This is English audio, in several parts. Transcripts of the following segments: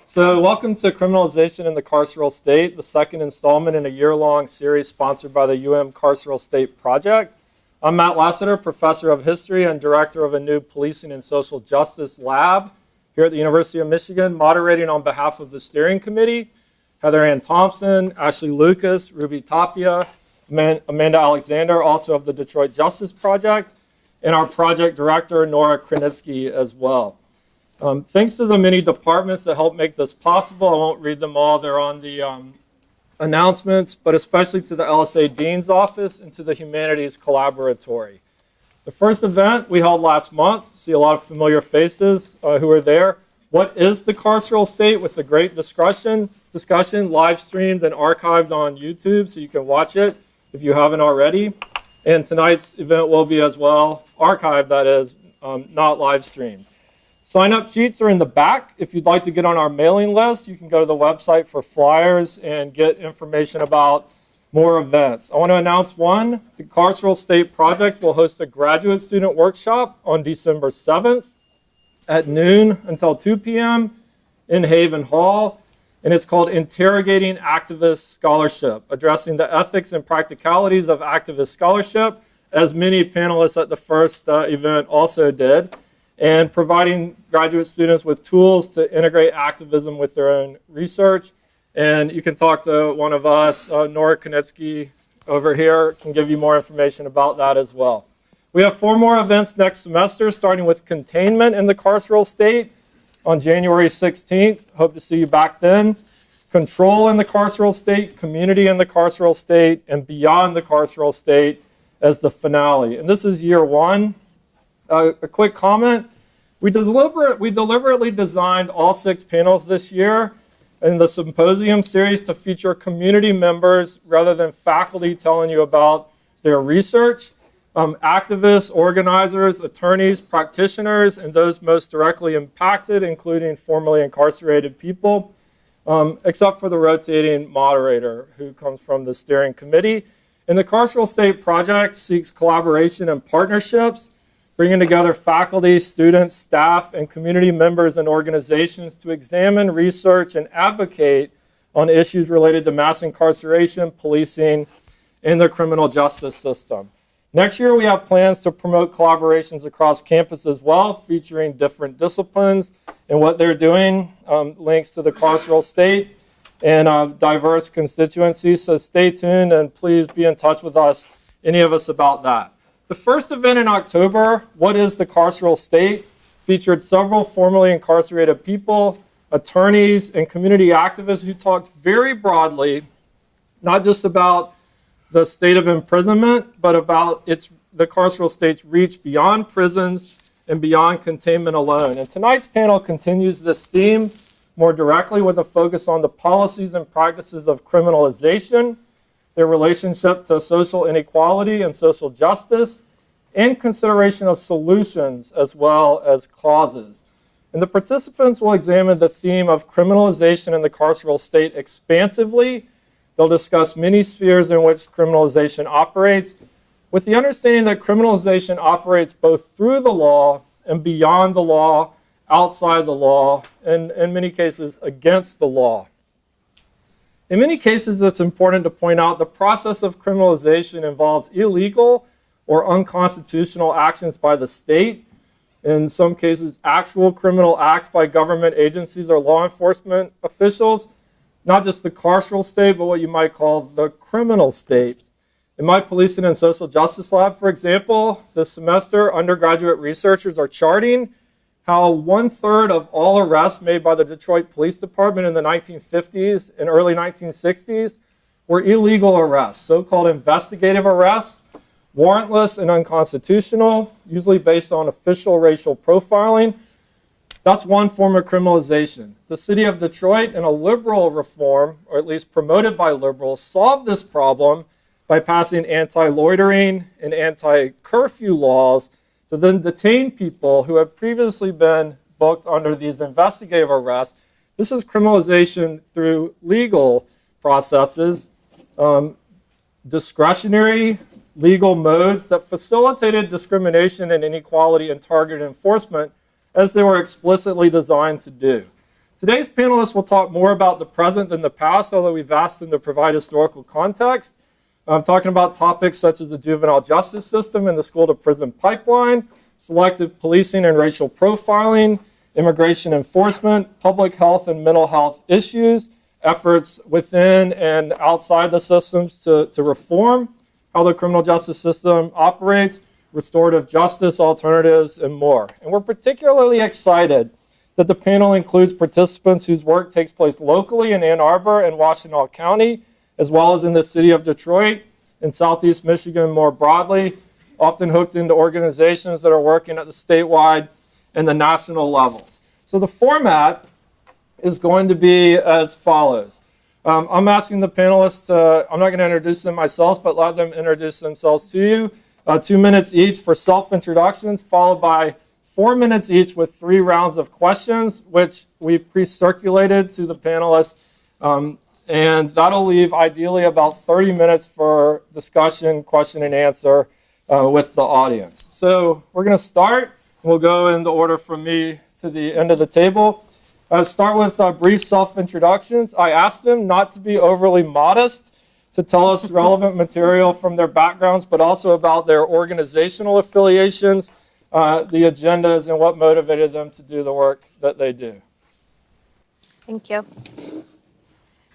So welcome to Criminalization in the Carceral State, the second installment in a year-long series sponsored by the Carceral State Project. I'm Matt Lassiter, Professor of History and Director of a new Policing and Social Justice Lab here at the University of Michigan, moderating on behalf of the Steering Committee. Heather Ann Thompson, Ashley Lucas, Ruby Tapia, Amanda Alexander, also of the Detroit Justice Project, and our project director, Nora Krenitsky, as well. Thanks to the many departments that help make this possible. I won't read them all. They're on the announcements, but especially to the LSA Dean's Office and to the Humanities Collaboratory. The first event we held last month. See a lot of familiar faces who are there. What is the carceral state? With a great discussion live streamed and archived on YouTube, so you can watch it if you haven't already. And tonight's event will be as well, archived that is, not live streamed. Sign-up sheets are in the back. If you'd like to get on our mailing list, you can go to the website for flyers and get information about more events. I want to announce one. The Carceral State Project will host a graduate student workshop on December 7th at noon until 2 p.m. in Haven Hall. And it's called Interrogating Activist Scholarship, addressing the ethics and practicalities of activist scholarship, as many panelists at the first event also did, and providing graduate students with tools to integrate activism with their own research. And you can talk to one of us, Nora Krenitsky over here, can give you more information about that as well. We have 4 more events next semester, starting with containment in the carceral state on January 16th. Hope to see you back then. Control in the carceral state, community in the carceral state, and beyond the carceral state as the finale. And this is year 1. A quick comment. We deliberately designed all 6 panels this year in the Symposium series to feature community members rather than faculty telling you about their research. Activists, organizers, attorneys, practitioners, and those most directly impacted, including formerly incarcerated people, except for the rotating moderator who comes from the steering committee. And the Carceral State Project seeks collaboration and partnerships, bringing together faculty, students, staff, and community members and organizations to examine, research, and advocate on issues related to mass incarceration, policing, and the criminal justice system. Next year, we have plans to promote collaborations across campus as well, featuring different disciplines and what they're doing, links to the carceral state, and diverse constituencies. So stay tuned and please be in touch with us, any of us, about that. The first event in October, What is the Carceral State?, featured several formerly incarcerated people, attorneys, and community activists who talked very broadly, not just about the state of imprisonment, but about the carceral state's reach beyond prisons and beyond containment alone. And tonight's panel continues this theme more directly with a focus on the policies and practices of criminalization, their relationship to social inequality and social justice, and consideration of solutions as well as causes. And the participants will examine the theme of criminalization in the carceral state expansively. They'll discuss many spheres in which criminalization operates, with the understanding that criminalization operates both through the law and beyond the law, outside the law, and in many cases against the law. In many cases, it's important to point out the process of criminalization involves illegal or unconstitutional actions by the state. In some cases, actual criminal acts by government agencies or law enforcement officials, not just the carceral state, but what you might call the criminal state. In my Policing and Social Justice Lab, for example, this semester, undergraduate researchers are charting how 1/3 of all arrests made by the Detroit Police Department in the 1950s and early 1960s were illegal arrests, so-called investigative arrests, warrantless and unconstitutional, usually based on official racial profiling. That's one form of criminalization. The city of Detroit, in a liberal reform, or at least promoted by liberals, solved this problem by passing anti-loitering and anti-curfew laws to then detain people who had previously been booked under these investigative arrests. This is criminalization through legal processes, discretionary legal modes that facilitated discrimination and inequality and targeted enforcement as they were explicitly designed to do. Today's panelists will talk more about the present than the past, although we've asked them to provide historical context. I'm talking about topics such as the juvenile justice system and the school-to-prison pipeline, selective policing and racial profiling, immigration enforcement, public health and mental health issues, efforts within and outside the systems to reform, how the criminal justice system operates, restorative justice alternatives, and more. And we're particularly excited that the panel includes participants whose work takes place locally in Ann Arbor and Washtenaw County, as well as in the city of Detroit and Southeast Michigan more broadly, often hooked into organizations that are working at the statewide and the national levels. So the format is going to be as follows. I'm asking the panelists I'm not going to introduce them myself, but let them introduce themselves to you. 2 minutes each for self-introductions, followed by 4 minutes each with 3 rounds of questions, which we pre-circulated to the panelists. And that'll leave ideally about 30 minutes for discussion, question and answer with the audience. So we're going to start. We'll go in the order from me to the end of the table. Start with brief self-introductions. I asked them not to be overly modest, to tell us relevant material from their backgrounds, but also about their organizational affiliations, the agendas, and what motivated them to do the work that they do. Thank you.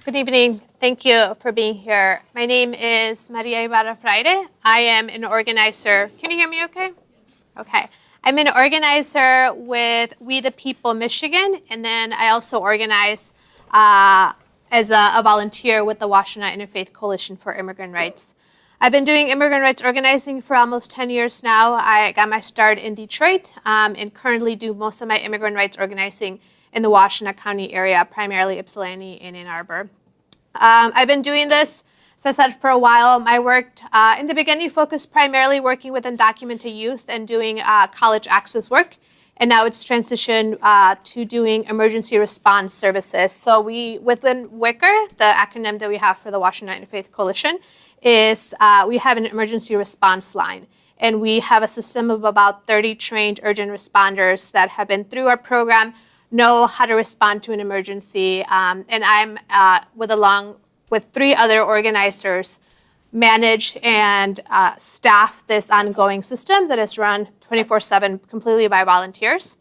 Good evening. Thank you for being here. My name is Maria Ibarra Freire. I am an organizer. Can you hear me okay? Okay. I'm an organizer with We the People Michigan, and then I also organize as a volunteer with the Washtenaw Interfaith Coalition for Immigrant Rights. I've been doing immigrant rights organizing for almost 10 years now. I got my start in Detroit and currently do most of my immigrant rights organizing in the Washtenaw County area, primarily Ypsilanti and Ann Arbor. I've been doing this, as I said, for a while. My work in the beginning focused primarily working with undocumented youth and doing college access work. And now it's transitioned to doing emergency response services. So within WICR, the acronym that we have for the Washtenaw Interfaith Coalition, is we have an emergency response line. And we have a system of about 30 trained urgent responders that have been through our program, know how to respond to an emergency. And I'm, along with 3 other organizers, manage and staff this ongoing system that is run 24/7 completely by volunteers.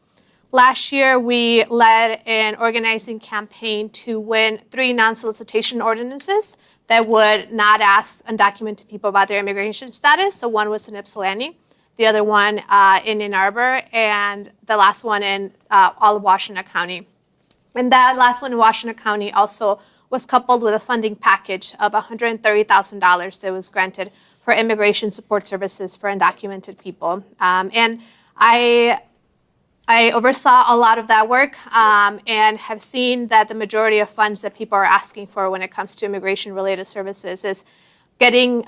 Last year, we led an organizing campaign to win 3 non-solicitation ordinances that would not ask undocumented people about their immigration status. So one was in Ypsilanti, the other one in Ann Arbor, and the last one in all of Washtenaw County. And that last one in Washtenaw County also was coupled with a funding package of $130,000 that was granted for immigration support services for undocumented people. And I oversaw a lot of that work and have seen that the majority of funds that people are asking for when it comes to immigration-related services is getting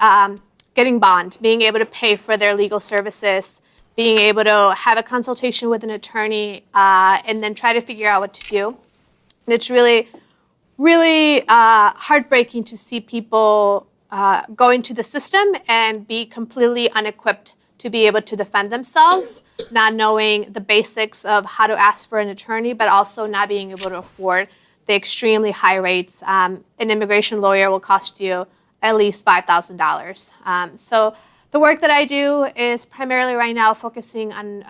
bond, being able to pay for their legal services, being able to have a consultation with an attorney, and then try to figure out what to do. And it's really heartbreaking to see people go into the system and be completely unequipped to be able to defend themselves, not knowing the basics of how to ask for an attorney, but also not being able to afford the extremely high rates. An immigration lawyer will cost you at least $5,000. So the work that I do is primarily right now focusing on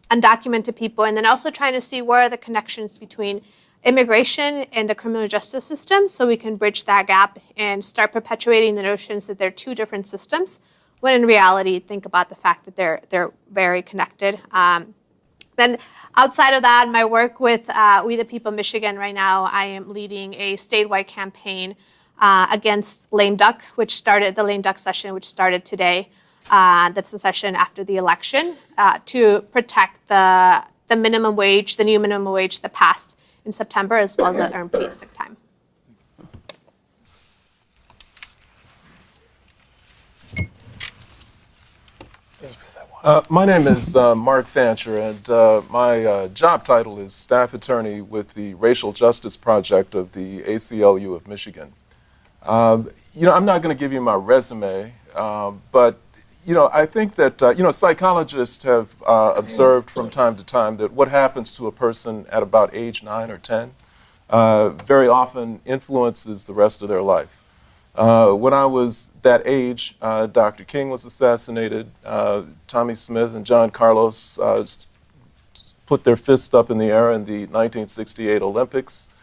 undocumented people, and then also trying to see where are the connections between immigration and the criminal justice system, so we can bridge that gap and start perpetuating the notions that they're 2 different systems, when in reality, think about the fact that they're very connected. Then outside of that, my work with We the People Michigan right now, I am leading a statewide campaign against lame duck, the lame duck session, which started today. That's the session after the election, to protect the minimum wage, the new minimum wage that passed in September, as well as the earned paid sick time. My name is Mark Fancher, and my job title is staff attorney with the Racial Justice Project of the ACLU of Michigan. I'm not going to give you my resume, but I think that psychologists have observed from time to time that what happens to a person at about age 9 or 10 very often influences the rest of their life. When I was that age, Dr. King was assassinated. Tommy Smith and John Carlos put their fists up in the air in the 1968 Olympics.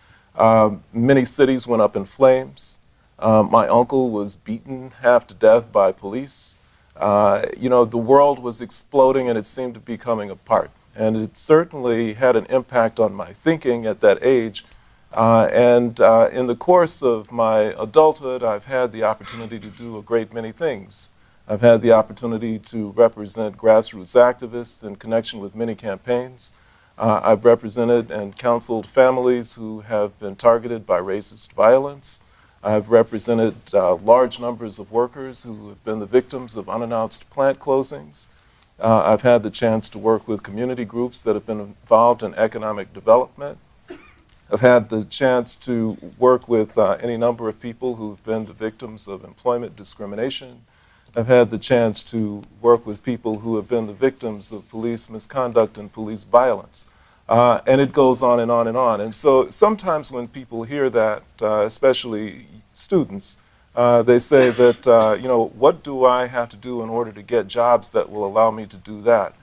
Many cities went up in flames. My uncle was beaten half to death by police. The world was exploding and it seemed to be coming apart. And it certainly had an impact on my thinking at that age. In the course of my adulthood, I've had the opportunity to do a great many things. I've had the opportunity to represent grassroots activists in connection with many campaigns. I've represented and counseled families who have been targeted by racist violence. I've represented large numbers of workers who have been the victims of unannounced plant closings. I've had the chance to work with community groups that have been involved in economic development. I've had the chance to work with any number of people who've been the victims of employment discrimination. I've had the chance to work with people who have been the victims of police misconduct and police violence. And it goes on and on and on. And so sometimes when people hear that, especially students, they say that, what do I have to do in order to get jobs that will allow me to do that?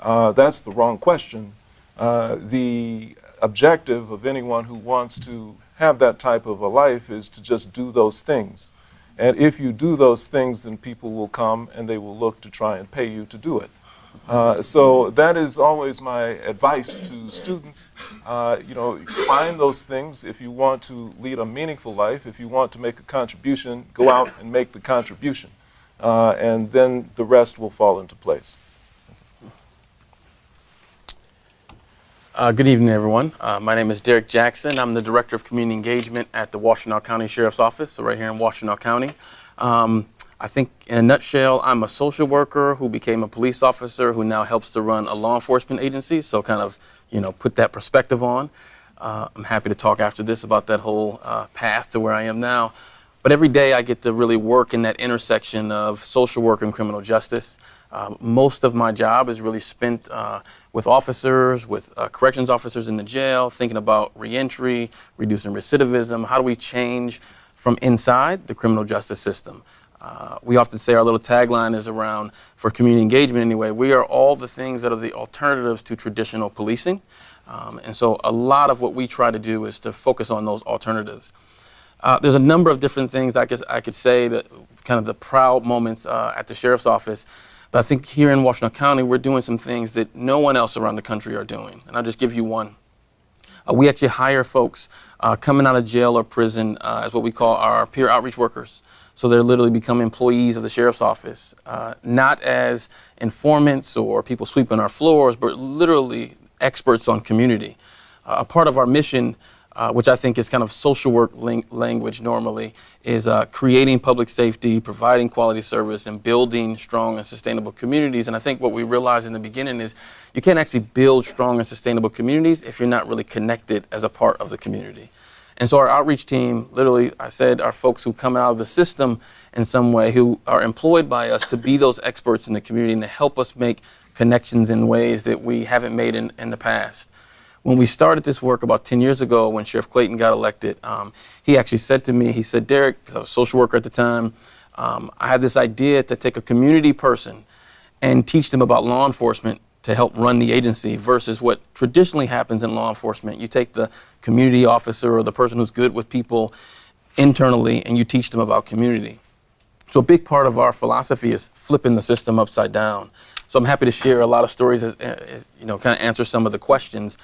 That's the wrong question. The objective of anyone who wants to have that type of a life is to just do those things. And if you do those things, then people will come and they will look to try and pay you to do it. So that is always my advice to students. Find those things. If you want to lead a meaningful life, if you want to make a contribution, go out and make the contribution. And then the rest will fall into place. Good evening, everyone. My name is Derek Jackson. I'm the Director of Community Engagement at the Washtenaw County Sheriff's Office, so right here in Washtenaw County. I think in a nutshell, I'm a social worker who became a police officer who now helps to run a law enforcement agency, so kind of, put that perspective on. I'm happy to talk after this about that whole path to where I am now. But every day I get to really work in that intersection of social work and criminal justice. Most of my job is really spent with officers, with corrections officers in the jail, thinking about reentry, reducing recidivism. How do we change from inside the criminal justice system? We often say our little tagline is around, for community engagement anyway, we are all the things that are the alternatives to traditional policing. And so a lot of what we try to do is to focus on those alternatives. There's a number of different things I could say that kind of the proud moments at the Sheriff's Office. But I think here in Washtenaw County, we're doing some things that no one else around the country are doing. And I'll just give you one. We actually hire folks coming out of jail or prison as what we call our peer outreach workers. So they're literally become employees of the Sheriff's Office, not as informants or people sweeping our floors, but literally experts on community. A part of our mission, which I think is kind of social work language normally, is creating public safety, providing quality service, and building strong and sustainable communities. And I think what we realized in the beginning is you can't actually build strong and sustainable communities if you're not really connected as a part of the community. And so our outreach team, literally, I said, are folks who come out of the system in some way, who are employed by us to be those experts in the community and to help us make connections in ways that we haven't made in the past. When we started this work about 10 years ago, when Sheriff Clayton got elected, he actually said to me, he said, Derek, because I was a social worker at the time, I had this idea to take a community person and teach them about law enforcement to help run the agency versus what traditionally happens in law enforcement. You take the community officer or the person who's good with people internally and you teach them about community. So a big part of our philosophy is flipping the system upside down. So I'm happy to share a lot of stories as kind of answer some of the questions.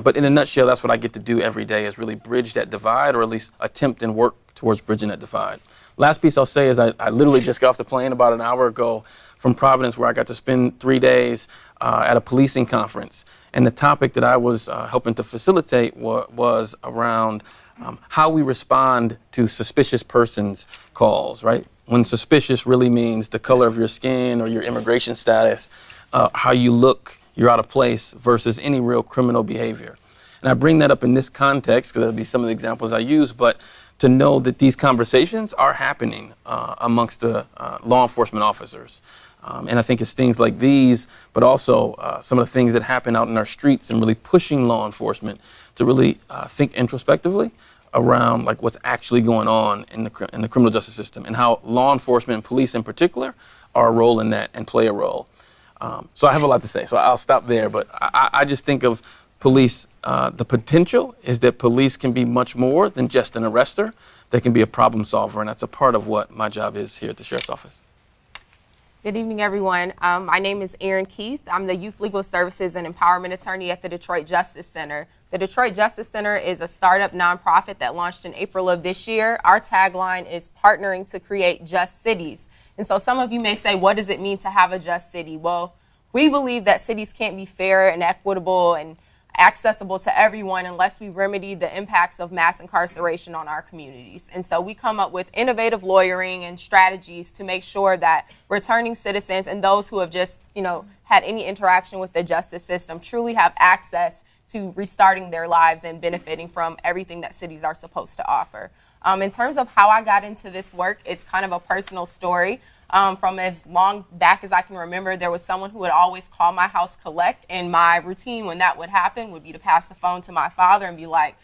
But in a nutshell, that's what I get to do every day, is really bridge that divide, or at least attempt and work towards bridging that divide. Last piece I'll say is I literally just got off the plane about an hour ago from Providence, where I got to spend 3 days at a policing conference. And the topic that I was helping to facilitate was around how we respond to suspicious persons calls, right? When suspicious really means the color of your skin or your immigration status, how you look, you're out of place, versus any real criminal behavior. And I bring that up in this context because that'll be some of the examples I use, but to know that these conversations are happening amongst the law enforcement officers. And I think it's things like these, but also some of the things that happen out in our streets and really pushing law enforcement to really think introspectively around like what's actually going on in the criminal justice system and how law enforcement and police in particular are a role in that and play a role. So I have a lot to say, so I'll stop there. But I just think of police, the potential is that police can be much more than just an arrestor. They can be a problem solver, and that's a part of what my job is here at the Sheriff's Office. Good evening, everyone. My name is Erin Keith. I'm the Youth Legal Services and Empowerment Attorney at the Detroit Justice Center. The Detroit Justice Center is a startup nonprofit that launched in April of this year. Our tagline is partnering to create just cities. And so some of you may say, what does it mean to have a just city? Well, we believe that cities can't be fair and equitable and accessible to everyone unless we remedy the impacts of mass incarceration on our communities. And so we come up with innovative lawyering and strategies to make sure that returning citizens and those who have just, had any interaction with the justice system truly have access to restarting their lives and benefiting from everything that cities are supposed to offer. In terms of how I got into this work, it's kind of a personal story. From as long back as I can remember, there was someone who would always call my house collect, and my routine when that would happen would be to pass the phone to my father and be like,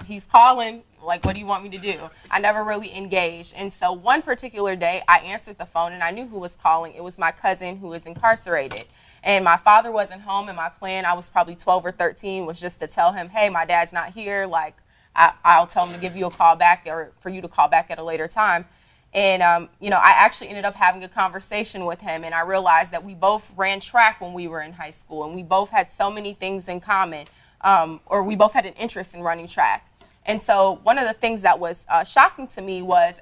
he's calling, like, what do you want me to do? I never really engaged. And so one particular day I answered the phone and I knew who was calling. It was my cousin who was incarcerated. And my father wasn't home, and my plan, I was probably 12 or 13, was just to tell him, hey, my dad's not here. Like, I'll tell him to give you a call back or for you to call back at a later time. And, I actually ended up having a conversation with him, and I realized that we both ran track when we were in high school, and we both had so many things in common, or we both had an interest in running track. And so one of the things that was shocking to me was,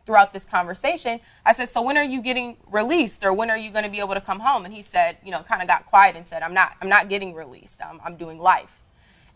throughout this conversation, I said, so when are you getting released, or when are you going to be able to come home? And he said, kind of got quiet and said, I'm not getting released. I'm doing life.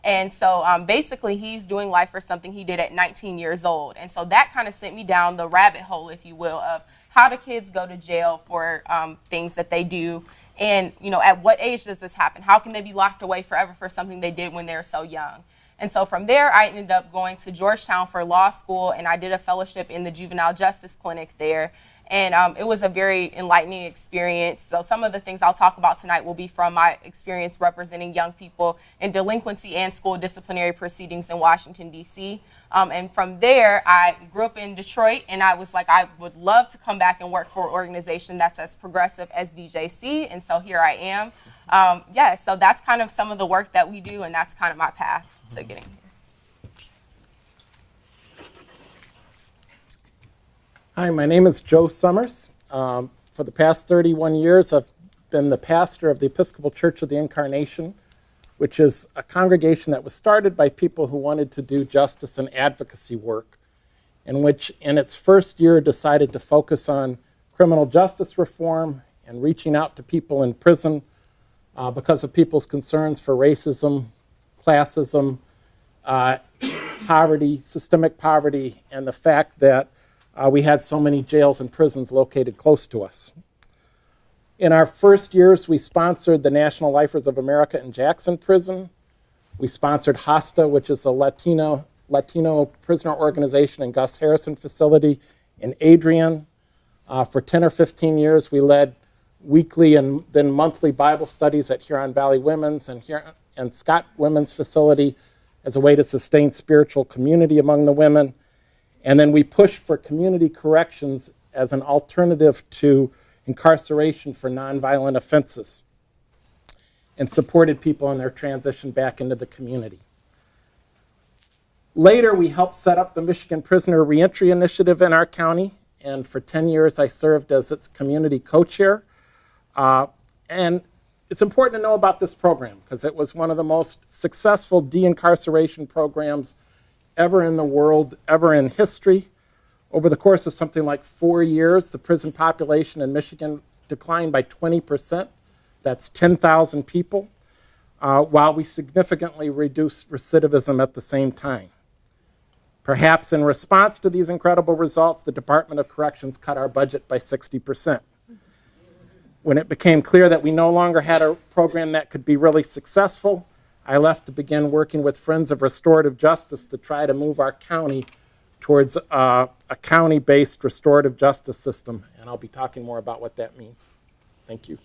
And so basically he's doing life for something he did at 19 years old. And so that kind of sent me down the rabbit hole, if you will, of how do kids go to jail for things that they do? And, at what age does this happen? How can they be locked away forever for something they did when they were so young? And so from there, I ended up going to Georgetown for law school, and I did a fellowship in the juvenile justice clinic there. And it was a very enlightening experience. So some of the things I'll talk about tonight will be from my experience representing young people in delinquency and school disciplinary proceedings in Washington, D.C. And from there, I grew up in Detroit, and I was like, I would love to come back and work for an organization that's as progressive as DJC. And so here I am. So that's kind of some of the work that we do, and that's kind of my path to getting here. Hi, my name is Joe Summers. For the past 31 years, I've been the pastor of the Episcopal Church of the Incarnation, which is a congregation that was started by people who wanted to do justice and advocacy work, and which in its first year decided to focus on criminal justice reform and reaching out to people in prison because of people's concerns for racism, classism, poverty, systemic poverty, and the fact that we had so many jails and prisons located close to us. In our first years, we sponsored the National Lifers of America in Jackson Prison. We sponsored HOSTA, which is a Latino prisoner organization in Gus Harrison facility in Adrian. For 10 or 15 years, we led weekly and then monthly Bible studies at Huron Valley Women's and Scott Women's facility as a way to sustain spiritual community among the women. And then we pushed for community corrections as an alternative to incarceration for nonviolent offenses and supported people in their transition back into the community. Later, we helped set up the Michigan Prisoner Reentry Initiative in our county, and for 10 years I served as its community co-chair. And it's important to know about this program because it was one of the most successful de-incarceration programs ever in the world, ever in history. Over the course of something like 4 years, the prison population in Michigan declined by 20%. That's 10,000 people, while we significantly reduced recidivism at the same time. Perhaps in response to these incredible results, the Department of Corrections cut our budget by 60%. When it became clear that we no longer had a program that could be really successful, I left to begin working with Friends of Restorative Justice to try to move our county towards a county-based restorative justice system, and I'll be talking more about what that means. Thank you.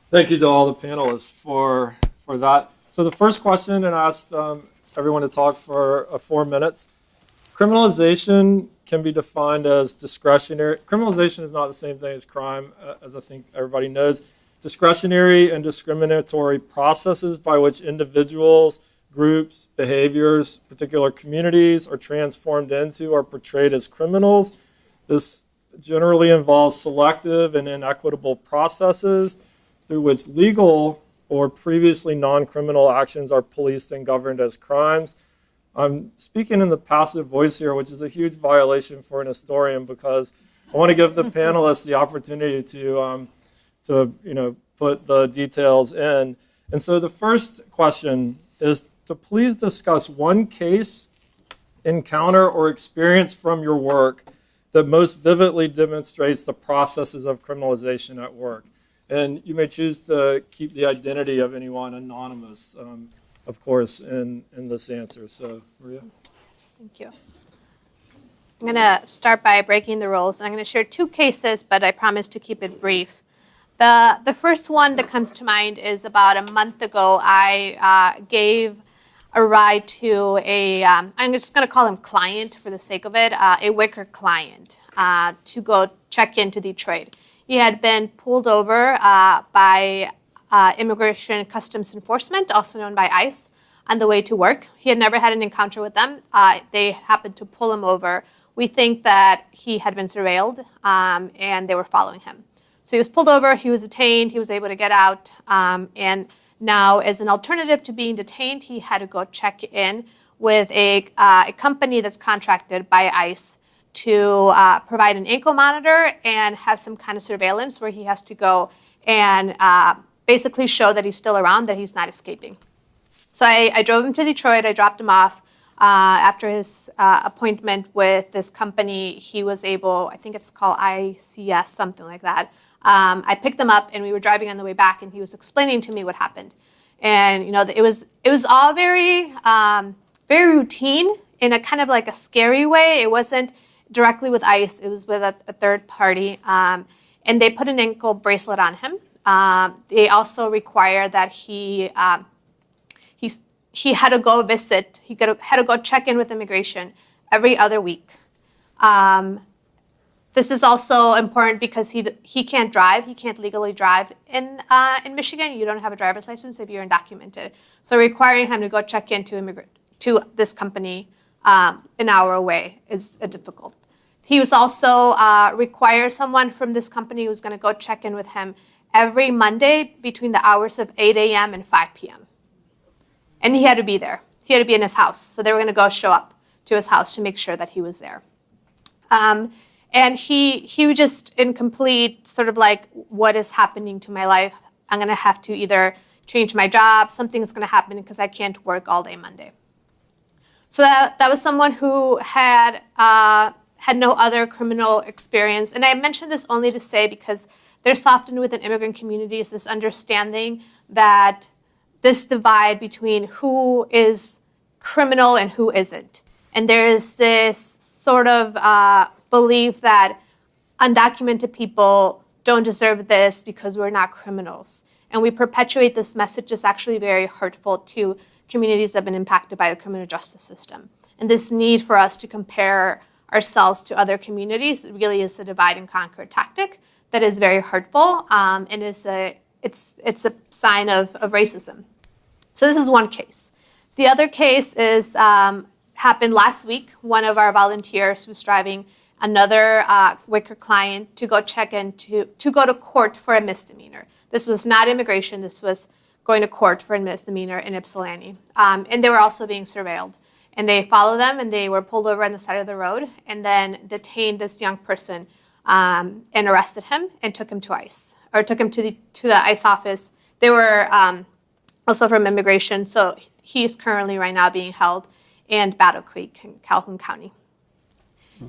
Thank you to all the panelists for that. So the first question, and I asked everyone to talk for 4 minutes. Criminalization can be defined as discretionary. Criminalization is not the same thing as crime, as I think everybody knows. Discretionary and discriminatory processes by which individuals, groups, behaviors, particular communities are transformed into or portrayed as criminals. This generally involves selective and inequitable processes through which legal or previously non-criminal actions are policed and governed as crimes. I'm speaking in the passive voice here, which is a huge violation for an historian, because I want to give the panelists the opportunity to put the details in. And so the first question is to please discuss one case, encounter, or experience from your work that most vividly demonstrates the processes of criminalization at work. And you may choose to keep the identity of anyone anonymous, of course, in this answer. So, Maria? Yes, thank you. I'm going to start by breaking the rules. I'm going to share 2 cases, but I promise to keep it brief. The first one that comes to mind is about a month ago. I gave a ride to I'm just going to call him client for the sake of it, a Wicker client, to go check into Detroit. He had been pulled over by Immigration Customs Enforcement, also known by ICE, on the way to work. He had never had an encounter with them. They happened to pull him over. We think that he had been surveilled, and they were following him. So he was pulled over, he was detained, he was able to get out, and now as an alternative to being detained, he had to go check in with a company that's contracted by ICE to provide an ankle monitor and have some kind of surveillance where he has to go and basically show that he's still around, that he's not escaping. So I drove him to Detroit, I dropped him off. After his appointment with this company, he was able, I think it's called ICS, something like that. I picked him up and we were driving on the way back and he was explaining to me what happened. And it was all very, very routine in a kind of like a scary way. It wasn't directly with ICE, it was with a third party. And they put an ankle bracelet on him. They also require that he had to go visit, had to go check in with immigration every other week. This is also important because he can't drive. He can't legally drive in Michigan. You don't have a driver's license if you're undocumented. So requiring him to go check in to this company an hour away is difficult. He was also require someone from this company who's going to go check in with him every Monday between the hours of 8 a.m. and 5 p.m. And he had to be there. He had to be in his house. So they were going to go show up to his house to make sure that he was there. And he was just in complete sort of like, what is happening to my life? I'm going to have to either change my job. Something's going to happen because I can't work all day Monday. So that was someone who had no other criminal experience. And I mention this only to say because there's often within immigrant communities this understanding that this divide between who is criminal and who isn't. And there is this sort of belief that undocumented people don't deserve this because we're not criminals. And we perpetuate this message is actually very hurtful to communities that have been impacted by the criminal justice system. And this need for us to compare ourselves to other communities really is a divide and conquer tactic that is very hurtful and it's a sign of racism. So this is one case. The other case is happened last week. One of our volunteers was driving another Wicker client to go check in to go to court for a misdemeanor. This was not immigration. This was going to court for a misdemeanor in Ypsilanti. And they were also being surveilled. And they followed them, and they were pulled over on the side of the road, and then detained this young person and arrested him and took him to ICE, or took him to the ICE office. They were also from immigration, so he's currently right now being held in Battle Creek in Calhoun County.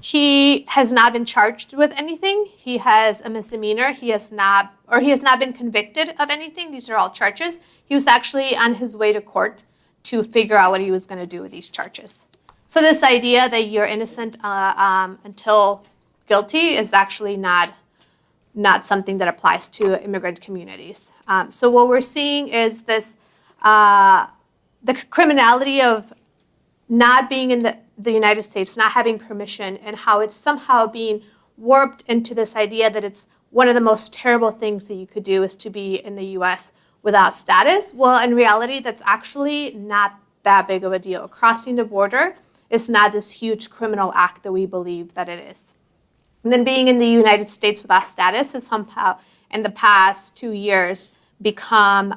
He has not been charged with anything. He has a misdemeanor. He has not been convicted of anything. These are all charges. He was actually on his way to court to figure out what he was going to do with these charges. So this idea that you're innocent until guilty is actually not something that applies to immigrant communities. So what we're seeing is this, the criminality of not being in the United States, not having permission, and how it's somehow being warped into this idea that it's one of the most terrible things that you could do is to be in the US without status. Well, in reality, that's actually not that big of a deal. Crossing the border is not this huge criminal act that we believe that it is. And then being in the United States without status has somehow, in the past 2 years, become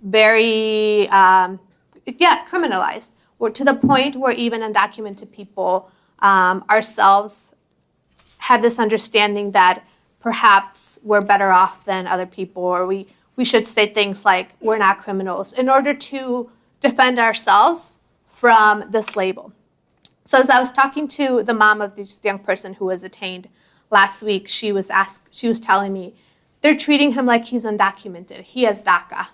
very, criminalized. We're to the point where even undocumented people ourselves have this understanding that perhaps we're better off than other people, or we should say things like we're not criminals in order to defend ourselves from this label. So as I was talking to the mom of this young person who was detained last week, she was telling me they're treating him like he's undocumented. He has DACA.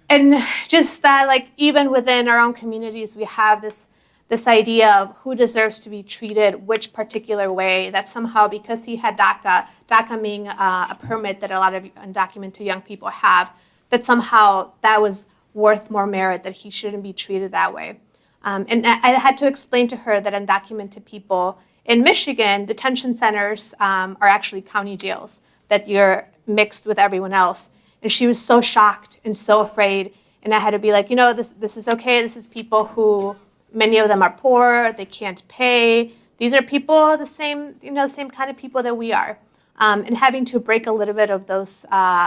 And just that, like, even within our own communities, we have this idea of who deserves to be treated which particular way, that somehow because he had DACA being a permit that a lot of undocumented young people have, that somehow that was worth more merit, that he shouldn't be treated that way. And I had to explain to her that undocumented people in Michigan, detention centers are actually county jails, that you're mixed with everyone else. And she was so shocked and so afraid. And I had to be like, this is okay. This is people who, many of them are poor. They can't pay. These are people the same kind of people that we are. And having to break a little bit of those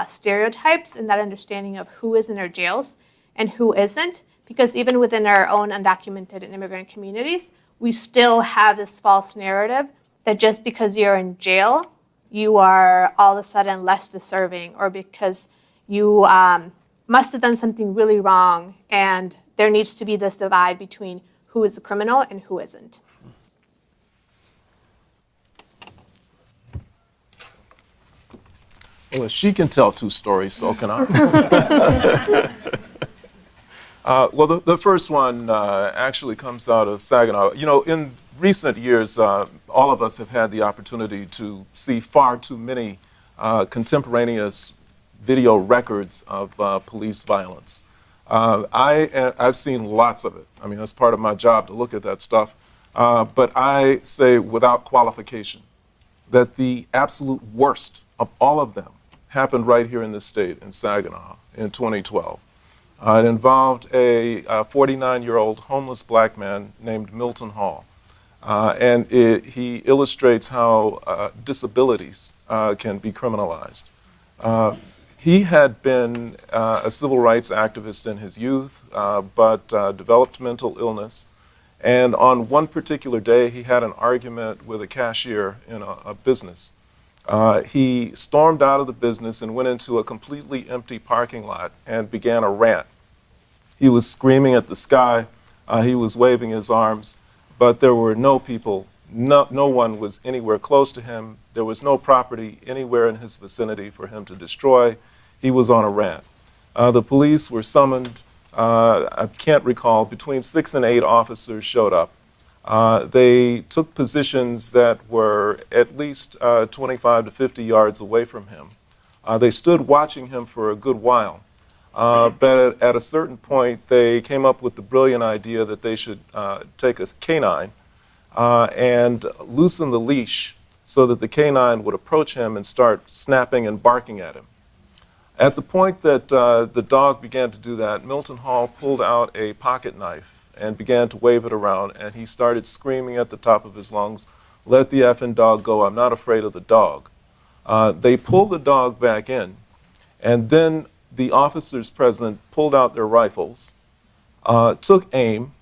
stereotypes and that understanding of who is in our jails and who isn't. Because even within our own undocumented and immigrant communities, we still have this false narrative that just because you're in jail, you are all of a sudden less deserving, or because you must have done something really wrong, and there needs to be this divide between who is a criminal and who isn't. Well, if she can tell 2 stories, so can I. Well, the first one actually comes out of Saginaw. In recent years, all of us have had the opportunity to see far too many contemporaneous video records of police violence. I've seen lots of it. I mean, that's part of my job to look at that stuff. But I say without qualification that the absolute worst of all of them happened right here in this state, in Saginaw, in 2012. It involved a 49-year-old homeless black man named Milton Hall. And he illustrates how disabilities can be criminalized. He had been a civil rights activist in his youth, but developed mental illness. And on one particular day, he had an argument with a cashier in a business. He stormed out of the business and went into a completely empty parking lot and began a rant. He was screaming at the sky. He was waving his arms, but there were no people. No one was anywhere close to him. There was no property anywhere in his vicinity for him to destroy. He was on a rant. The police were summoned. I can't recall, between 6 and 8 officers showed up. They took positions that were at least 25 to 50 yards away from him. They stood watching him for a good while. But at a certain point, they came up with the brilliant idea that they should take a canine and loosen the leash so that the canine would approach him and start snapping and barking at him. At the point that the dog began to do that, Milton Hall pulled out a pocket knife and began to wave it around, and he started screaming at the top of his lungs, "Let the effing dog go, I'm not afraid of the dog." They pulled the dog back in, and then the officers present pulled out their rifles, took aim,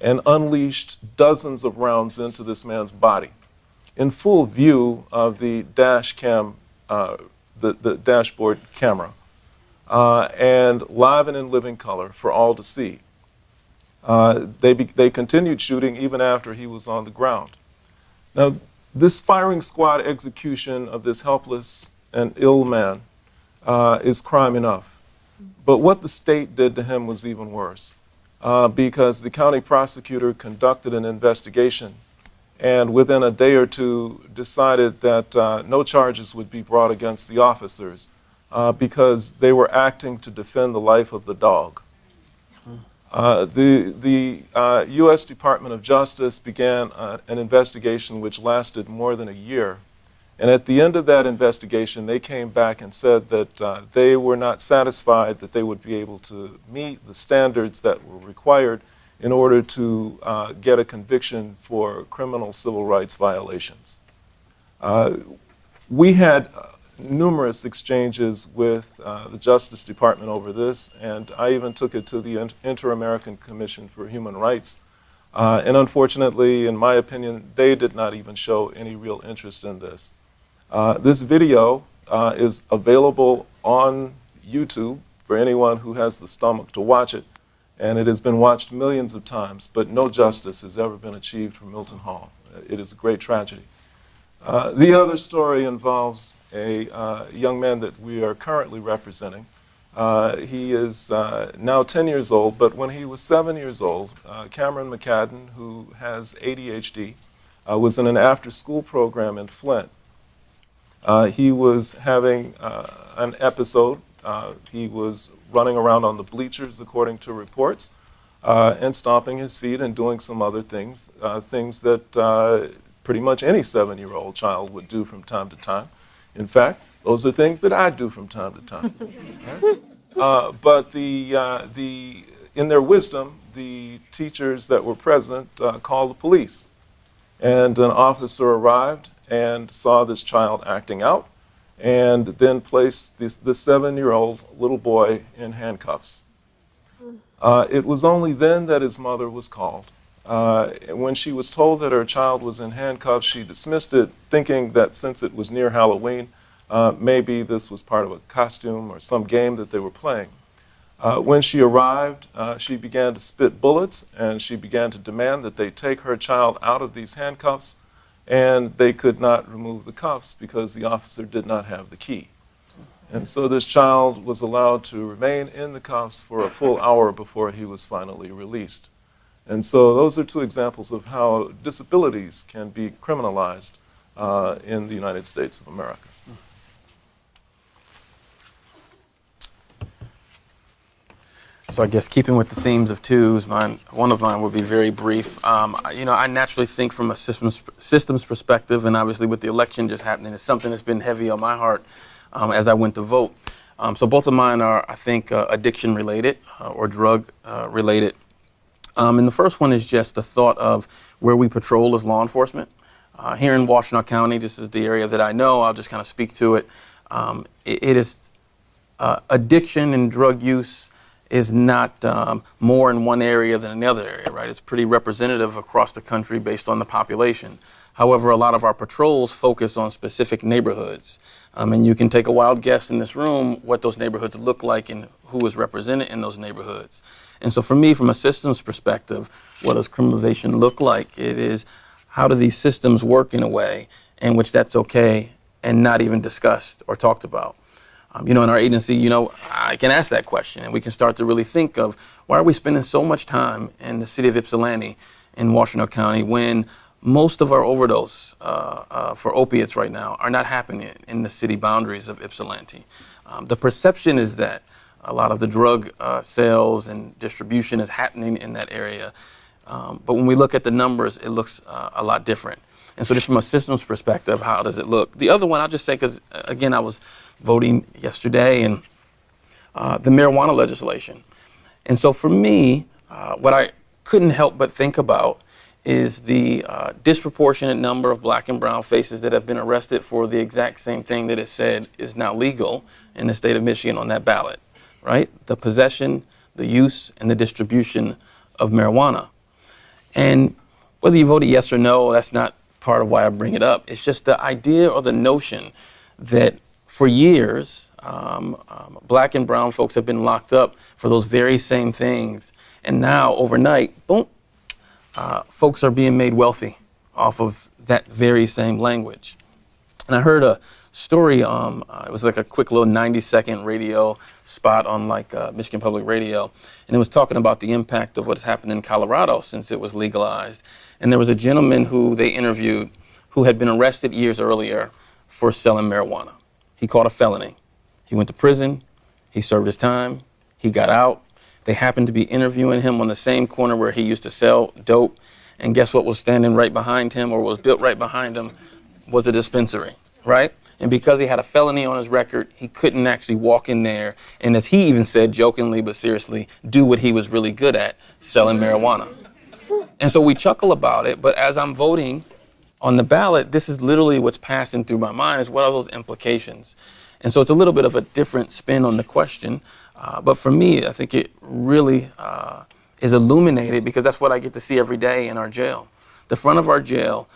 and unleashed dozens of rounds into this man's body in full view of the dash cam, the dashboard camera, and live and in living color for all to see. They continued shooting even after he was on the ground. Now, this firing squad execution of this helpless and ill man is crime enough. But what the state did to him was even worse. because the county prosecutor conducted an investigation and within a day or two decided that no charges would be brought against the officers because they were acting to defend the life of the dog. The U.S. Department of Justice began an investigation which lasted more than a year. And at the end of that investigation, they came back and said that they were not satisfied that they would be able to meet the standards that were required in order to get a conviction for criminal civil rights violations. We had numerous exchanges with the Justice Department over this, and I even took it to the Inter-American Commission for Human Rights. And unfortunately, in my opinion, they did not even show any real interest in this. This video is available on YouTube for anyone who has the stomach to watch it, and it has been watched millions of times, but no justice has ever been achieved for Milton Hall. It is a great tragedy. The other story involves a young man that we are currently representing. He is now 10 years old, but when he was 7 years old, Cameron McCadden, who has ADHD, was in an after-school program in Flint. He was having an episode. He was running around on the bleachers, according to reports, and stomping his feet and doing some other things, things that pretty much any 7-year-old child would do from time to time. In fact, those are things that I do from time to time. Right? But in their wisdom, the teachers that were present called the police. And an officer arrived and saw this child acting out, and then placed the 7-year-old little boy in handcuffs. It was only then that his mother was called. When she was told that her child was in handcuffs, she dismissed it, thinking that since it was near Halloween, maybe this was part of a costume or some game that they were playing. When she arrived, she began to spit bullets, and she began to demand that they take her child out of these handcuffs, and they could not remove the cuffs because the officer did not have the key. And so this child was allowed to remain in the cuffs for a full hour before he was finally released. And so those are two examples of how disabilities can be criminalized in the United States of America. So I guess keeping with the themes of twos, one of mine would be very brief. I naturally think from a systems perspective, and obviously with the election just happening, it's something that's been heavy on my heart as I went to vote. So both of mine are, I think, addiction related or drug related. And the first one is just the thought of where we patrol as law enforcement. Here in Washtenaw County, this is the area that I know. I'll just kind of speak to it. It is addiction and drug use is not more in one area than another area, right? It's pretty representative across the country based on the population. However, a lot of our patrols focus on specific neighborhoods. And you can take a wild guess in this room what those neighborhoods look like and who is represented in those neighborhoods. And so for me, from a systems perspective, what does criminalization look like? It is how do these systems work in a way in which that's okay and not even discussed or talked about? In our agency, I can ask that question, and we can start to really think of why are we spending so much time in the city of Ypsilanti in Washtenaw County when most of our overdose for opiates right now are not happening in the city boundaries of Ypsilanti. The perception is that a lot of the drug sales and distribution is happening in that area. But when we look at the numbers, it looks a lot different. And so just from a systems perspective, how does it look? The other one, I'll just say, because again, I was voting yesterday and the marijuana legislation. And so for me, what I couldn't help but think about is the disproportionate number of black and brown faces that have been arrested for the exact same thing that is said is now legal in the state of Michigan on that ballot, right? The possession, the use, and the distribution of marijuana. And whether you voted yes or no, that's not part of why I bring it up. It's just the idea or the notion that for years, black and brown folks have been locked up for those very same things. And now, overnight, boom, folks are being made wealthy off of that very same language. And I heard a story, it was like a quick little 90-second radio spot on Michigan Public Radio, and it was talking about the impact of what's happened in Colorado since it was legalized. And there was a gentleman who they interviewed who had been arrested years earlier for selling marijuana. He caught a felony. He went to prison, he served his time, he got out. They happened to be interviewing him on the same corner where he used to sell dope, and guess what was standing right behind him, or was built right behind him, was a dispensary, right? And because he had a felony on his record, he couldn't actually walk in there, and as he even said, jokingly but seriously, do what he was really good at, selling marijuana. And so we chuckle about it, but as I'm voting on the ballot, this is literally what's passing through my mind, is what are those implications? And so it's a little bit of a different spin on the question, but for me, I think it really is illuminated because that's what I get to see every day in our jail. The front of our jail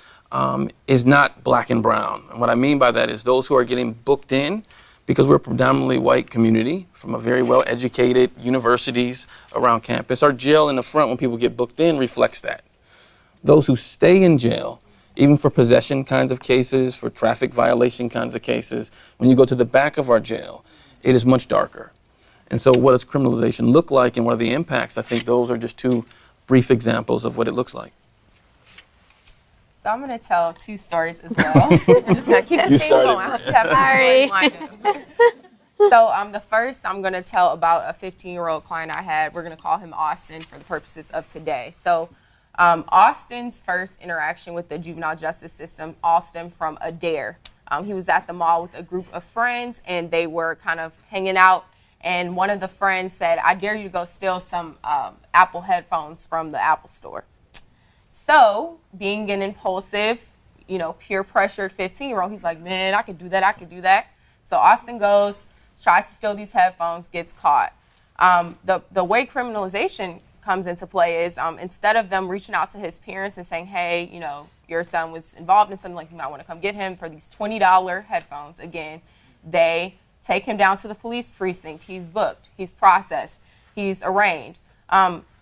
is not black and brown. And what I mean by that is those who are getting booked in, because we're a predominantly white community from a very well-educated universities around campus, our jail in the front when people get booked in reflects that. Those who stay in jail, even for possession kinds of cases, for traffic violation kinds of cases, when you go to the back of our jail, it is much darker. And so what does criminalization look like and what are the impacts? I think those are just two brief examples of what it looks like. So I'm going to tell two stories as well. I'm just going to keep the theme going. Sorry. So the first, I'm going to tell about a 15-year-old client I had. We're going to call him Austin for the purposes of today. So Austin's first interaction with the juvenile justice system all stemmed from a dare. He was at the mall with a group of friends, and they were kind of hanging out. And one of the friends said, "I dare you to go steal some Apple headphones from the Apple store." So, being an impulsive, peer-pressured 15-year-old, he's like, "Man, I could do that. So Austin goes, tries to steal these headphones, gets caught. The way criminalization comes into play is instead of them reaching out to his parents and saying, "Hey, your son was involved in something, like you might want to come get him for these $20 headphones," again, they take him down to the police precinct. He's booked, he's processed, he's arraigned.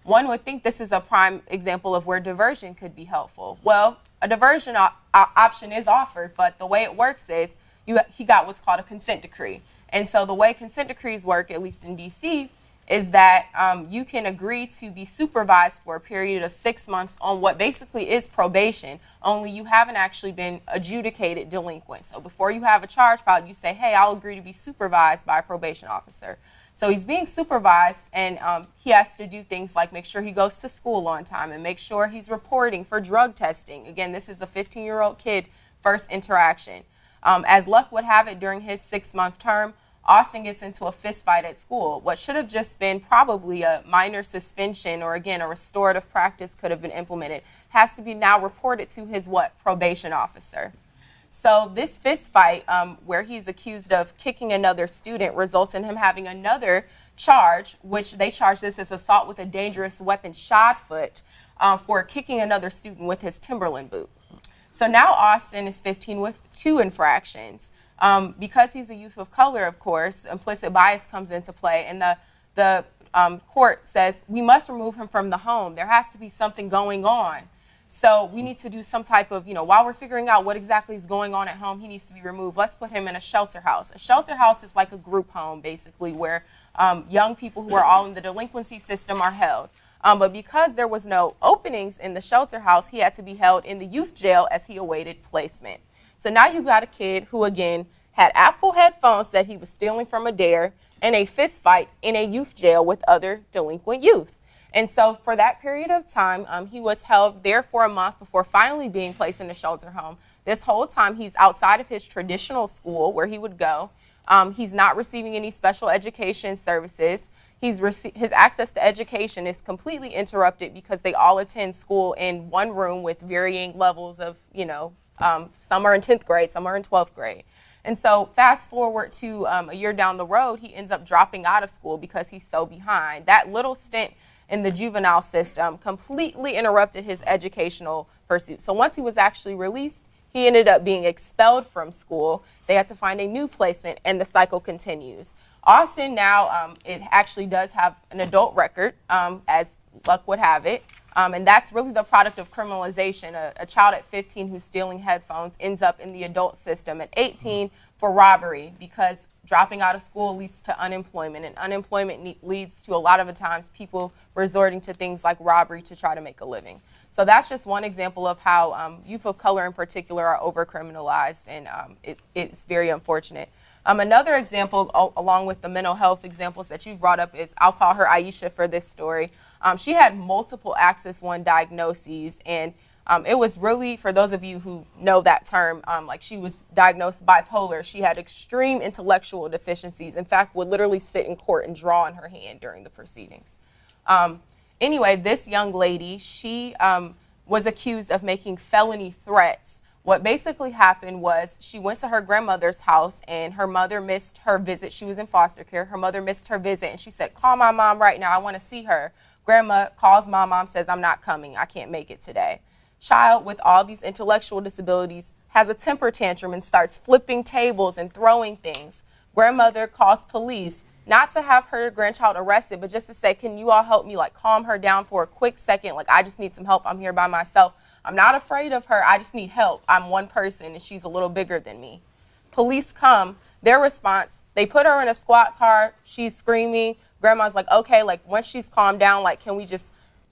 One would think this is a prime example of where diversion could be helpful. Well, a diversion option is offered, but the way it works is he got what's called a consent decree. And so the way consent decrees work, at least in DC, is that you can agree to be supervised for a period of 6 months on what basically is probation, only you haven't actually been adjudicated delinquent. So before you have a charge filed, you say, "Hey, I'll agree to be supervised by a probation officer." So he's being supervised, and he has to do things like make sure he goes to school on time and make sure he's reporting for drug testing. Again, this is a 15-year-old kid first interaction. As luck would have it, during his 6-month term, Austin gets into a fist fight at school. What should have just been probably a minor suspension or, again, a restorative practice could have been implemented, has to be now reported to his probation officer. So this fist fight, where he's accused of kicking another student, results in him having another charge, which they charge this as assault with a dangerous weapon, shod foot, for kicking another student with his Timberland boot. So now Austin is 15 with 2 infractions. Because he's a youth of color, of course, implicit bias comes into play, and the court says we must remove him from the home. There has to be something going on. So we need to do some type of, while we're figuring out what exactly is going on at home, he needs to be removed. Let's put him in a shelter house. A shelter house is like a group home, basically, where young people who are all in the delinquency system are held. But because there was no openings in the shelter house, he had to be held in the youth jail as he awaited placement. So now you've got a kid who, again, had Apple headphones that he was stealing from a dare and a fist fight in a youth jail with other delinquent youth. And so for that period of time, he was held there for a month before finally being placed in a shelter home. This whole time, he's outside of his traditional school where he would go. He's not receiving any special education services. His access to education is completely interrupted because they all attend school in one room with varying levels of, some are in 10th grade, some are in 12th grade. And so fast forward to a year down the road, he ends up dropping out of school because he's so behind. That little stint in the juvenile system completely interrupted his educational pursuit. So once he was actually released, he ended up being expelled from school. They had to find a new placement, and the cycle continues. Austin now, it actually does have an adult record, as luck would have it. And that's really the product of criminalization. A child at 15 who's stealing headphones ends up in the adult system at 18 for robbery, because dropping out of school leads to unemployment, and unemployment leads to a lot of the times people resorting to things like robbery to try to make a living. So that's just one example of how youth of color in particular are over-criminalized, and it's very unfortunate. Another example, along with the mental health examples that you brought up, is, I'll call her Aisha for this story. She had multiple Axis 1 diagnoses, and it was really, for those of you who know that term, like, she was diagnosed bipolar. She had extreme intellectual deficiencies. In fact, would literally sit in court and draw in her hand during the proceedings. Anyway, this young lady, she was accused of making felony threats. What basically happened was she went to her grandmother's house, and her mother missed her visit. She was in foster care. Her mother missed her visit, and she said, "Call my mom right now. I want to see her." Grandma calls mom. Mom says, "I'm not coming. I can't make it today." Child with all these intellectual disabilities has a temper tantrum and starts flipping tables and throwing things. Grandmother calls police, not to have her grandchild arrested, but just to say, "Can you all help me, like, calm her down for a quick second? Like, I just need some help. I'm here by myself. I'm not afraid of her. I just need help. I'm one person, and she's a little bigger than me." Police come. Their response, they put her in a squad car. She's screaming. Grandma's like, "Okay, like, once she's calmed down, like, can we just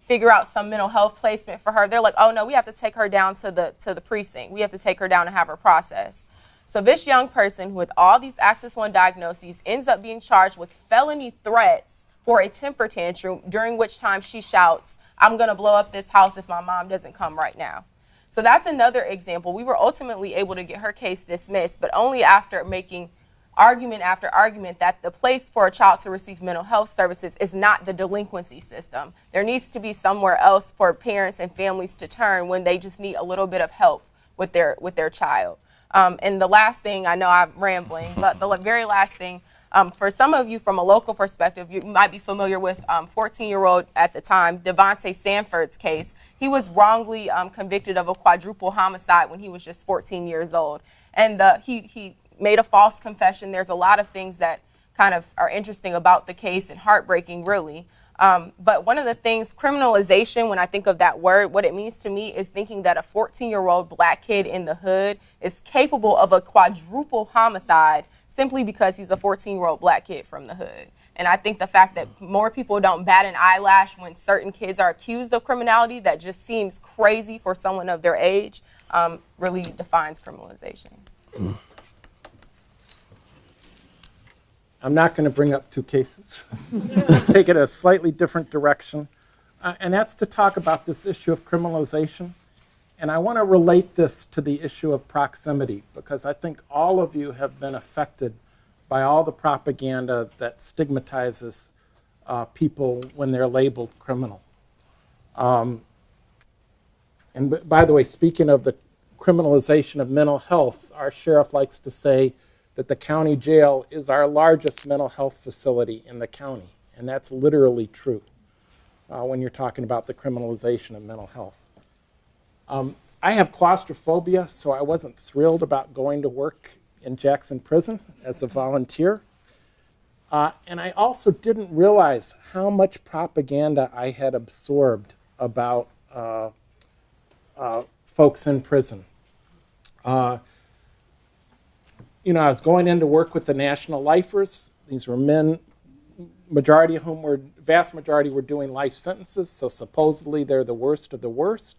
figure out some mental health placement for her?" They're like, "Oh, no, we have to take her down to the precinct. We have to take her down and have her processed." So this young person with all these Axis 1 diagnoses ends up being charged with felony threats for a temper tantrum, during which time she shouts, "I'm going to blow up this house if my mom doesn't come right now." So that's another example. We were ultimately able to get her case dismissed, but only after making argument after argument that the place for a child to receive mental health services is not the delinquency system. There needs to be somewhere else for parents and families to turn when they just need a little bit of help with their child. And the last thing, I know I'm rambling, but the very last thing, for some of you from a local perspective, you might be familiar with 14-year-old at the time, Devontae Sanford's case. He was wrongly convicted of a quadruple homicide when he was just 14 years old. And he made a false confession. There's a lot of things that kind of are interesting about the case and heartbreaking, really. But one of the things, criminalization, when I think of that word, what it means to me is thinking that a 14-year-old black kid in the hood is capable of a quadruple homicide simply because he's a 14-year-old black kid from the hood. And I think the fact that more people don't bat an eyelash when certain kids are accused of criminality that just seems crazy for someone of their age really defines criminalization. I'm not going to bring up two cases. Take it a slightly different direction. And that's to talk about this issue of criminalization. And I want to relate this to the issue of proximity, because I think all of you have been affected by all the propaganda that stigmatizes people when they're labeled criminal. And by the way, speaking of the criminalization of mental health, our sheriff likes to say that the county jail is our largest mental health facility in the county. And that's literally true when you're talking about the criminalization of mental health. I have claustrophobia, so I wasn't thrilled about going to work in Jackson Prison as a volunteer. And I also didn't realize how much propaganda I had absorbed about folks in prison. I was going in to work with the National Lifers. These were men, vast majority were doing life sentences, so supposedly they're the worst of the worst.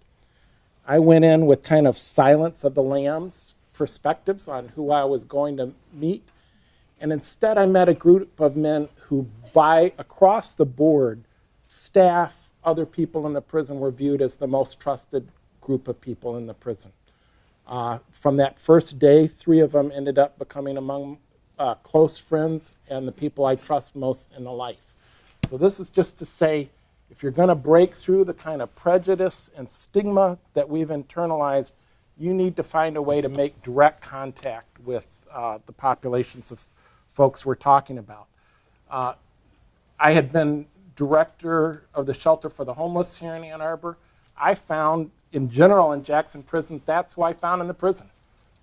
I went in with kind of Silence of the Lambs perspectives on who I was going to meet. And instead I met a group of men who, across the board, staff, other people in the prison were viewed as the most trusted group of people in the prison. From that first day, 3 of them ended up becoming among close friends and the people I trust most in the life. So this is just to say, if you're going to break through the kind of prejudice and stigma that we've internalized, you need to find a way to make direct contact with the populations of folks we're talking about. I had been director of the shelter for the homeless here in Ann Arbor. I found, in general, in Jackson Prison, that's who I found in the prison,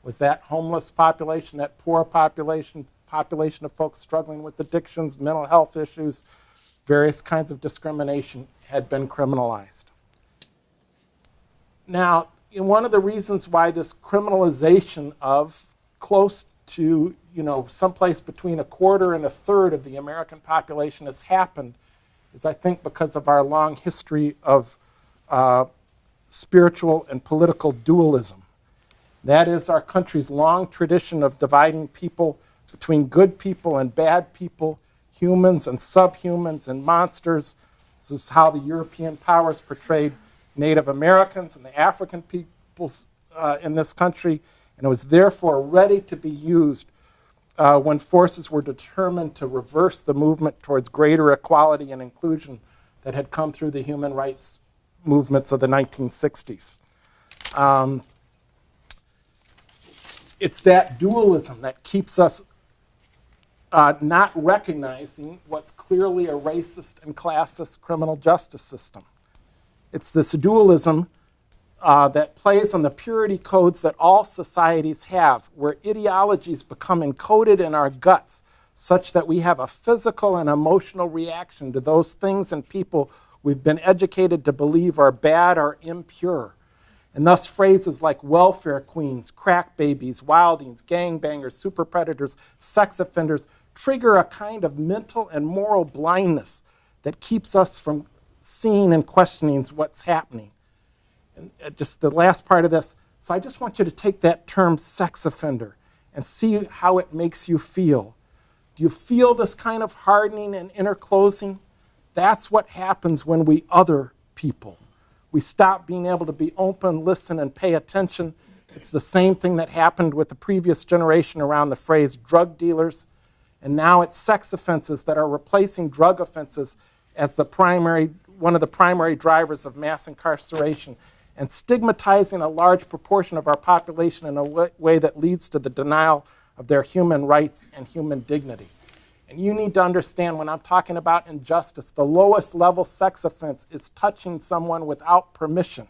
was that homeless population, that poor population of folks struggling with addictions, mental health issues, various kinds of discrimination had been criminalized. Now, one of the reasons why this criminalization of close to, someplace between a quarter and a third of the American population has happened is, I think, because of our long history of spiritual and political dualism. That is our country's long tradition of dividing people between good people and bad people, humans and subhumans and monsters. This is how the European powers portrayed Native Americans and the African peoples in this country, and it was therefore ready to be used when forces were determined to reverse the movement towards greater equality and inclusion that had come through the human rights movements of the 1960s. It's that dualism that keeps us not recognizing what's clearly a racist and classist criminal justice system. It's this dualism that plays on the purity codes that all societies have, where ideologies become encoded in our guts such that we have a physical and emotional reaction to those things and people we've been educated to believe are bad or impure. And thus phrases like welfare queens, crack babies, wildings, gangbangers, super predators, sex offenders trigger a kind of mental and moral blindness that keeps us from seeing and questioning what's happening. And just the last part of this, so I just want you to take that term sex offender and see how it makes you feel. Do you feel this kind of hardening and inner closing? That's what happens when we other people. We stop being able to be open, listen, and pay attention. It's the same thing that happened with the previous generation around the phrase drug dealers. And now it's sex offenses that are replacing drug offenses as one of the primary drivers of mass incarceration, and stigmatizing a large proportion of our population in a way that leads to the denial of their human rights and human dignity. And you need to understand, when I'm talking about injustice, the lowest level sex offense is touching someone without permission.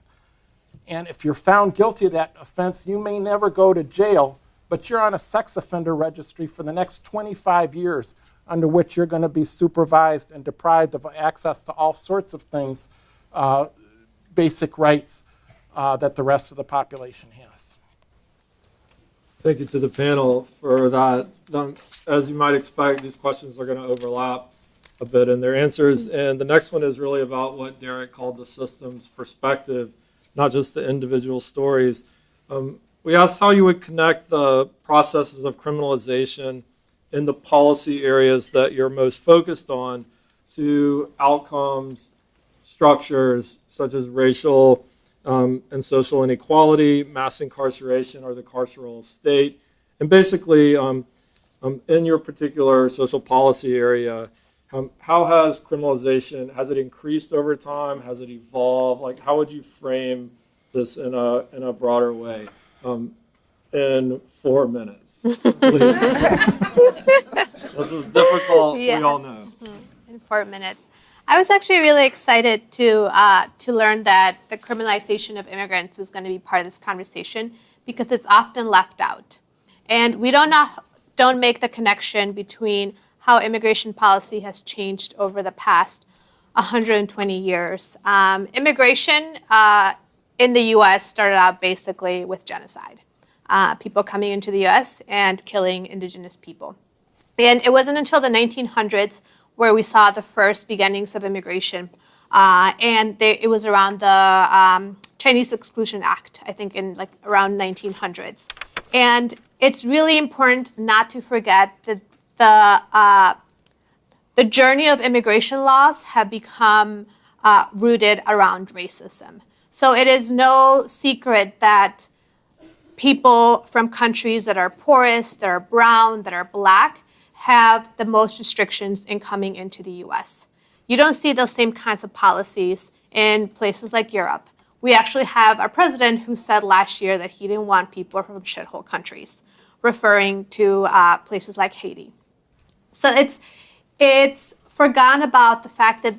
And if you're found guilty of that offense, you may never go to jail, but you're on a sex offender registry for the next 25 years, under which you're going to be supervised and deprived of access to all sorts of things, basic rights that the rest of the population has. Thank you to the panel for that. As you might expect, these questions are going to overlap a bit in their answers. And the next one is really about what Derek called the system's perspective, not just the individual stories. We asked how you would connect the processes of criminalization in the policy areas that you're most focused on to outcomes, structures such as racial and social inequality, mass incarceration, or the carceral state. And basically, in your particular social policy area, how has criminalization, has it increased over time? Has it evolved? Like, how would you frame this in a broader way? In 4 minutes, please. This is difficult, we all know. In 4 minutes. I was actually really excited to learn that the criminalization of immigrants was going to be part of this conversation, because it's often left out. And we don't make the connection between how immigration policy has changed over the past 120 years. Immigration in the U.S. started out basically with genocide. People coming into the U.S. and killing indigenous people. And it wasn't until the 1900s where we saw the first beginnings of immigration. It was around the Chinese Exclusion Act, I think in around 1900s. And it's really important not to forget that the journey of immigration laws have become rooted around racism. So it is no secret that people from countries that are poorest, that are brown, that are black, have the most restrictions in coming into the U.S. You don't see those same kinds of policies in places like Europe. We actually have our president who said last year that he didn't want people from shithole countries, referring to places like Haiti. So it's forgotten about the fact that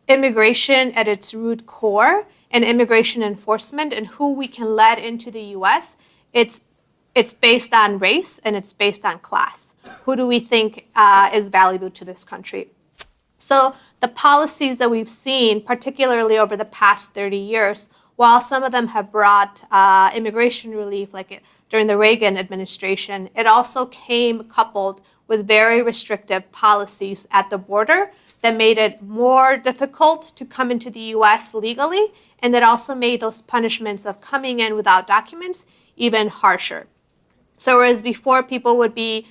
immigration at its root core and immigration enforcement and who we can let into the U.S., it's based on race and it's based on class. Who do we think is valuable to this country? So the policies that we've seen, particularly over the past 30 years, while some of them have brought immigration relief, like during the Reagan administration, it also came coupled with very restrictive policies at the border that made it more difficult to come into the U.S. legally, and that also made those punishments of coming in without documents even harsher. So whereas before people would be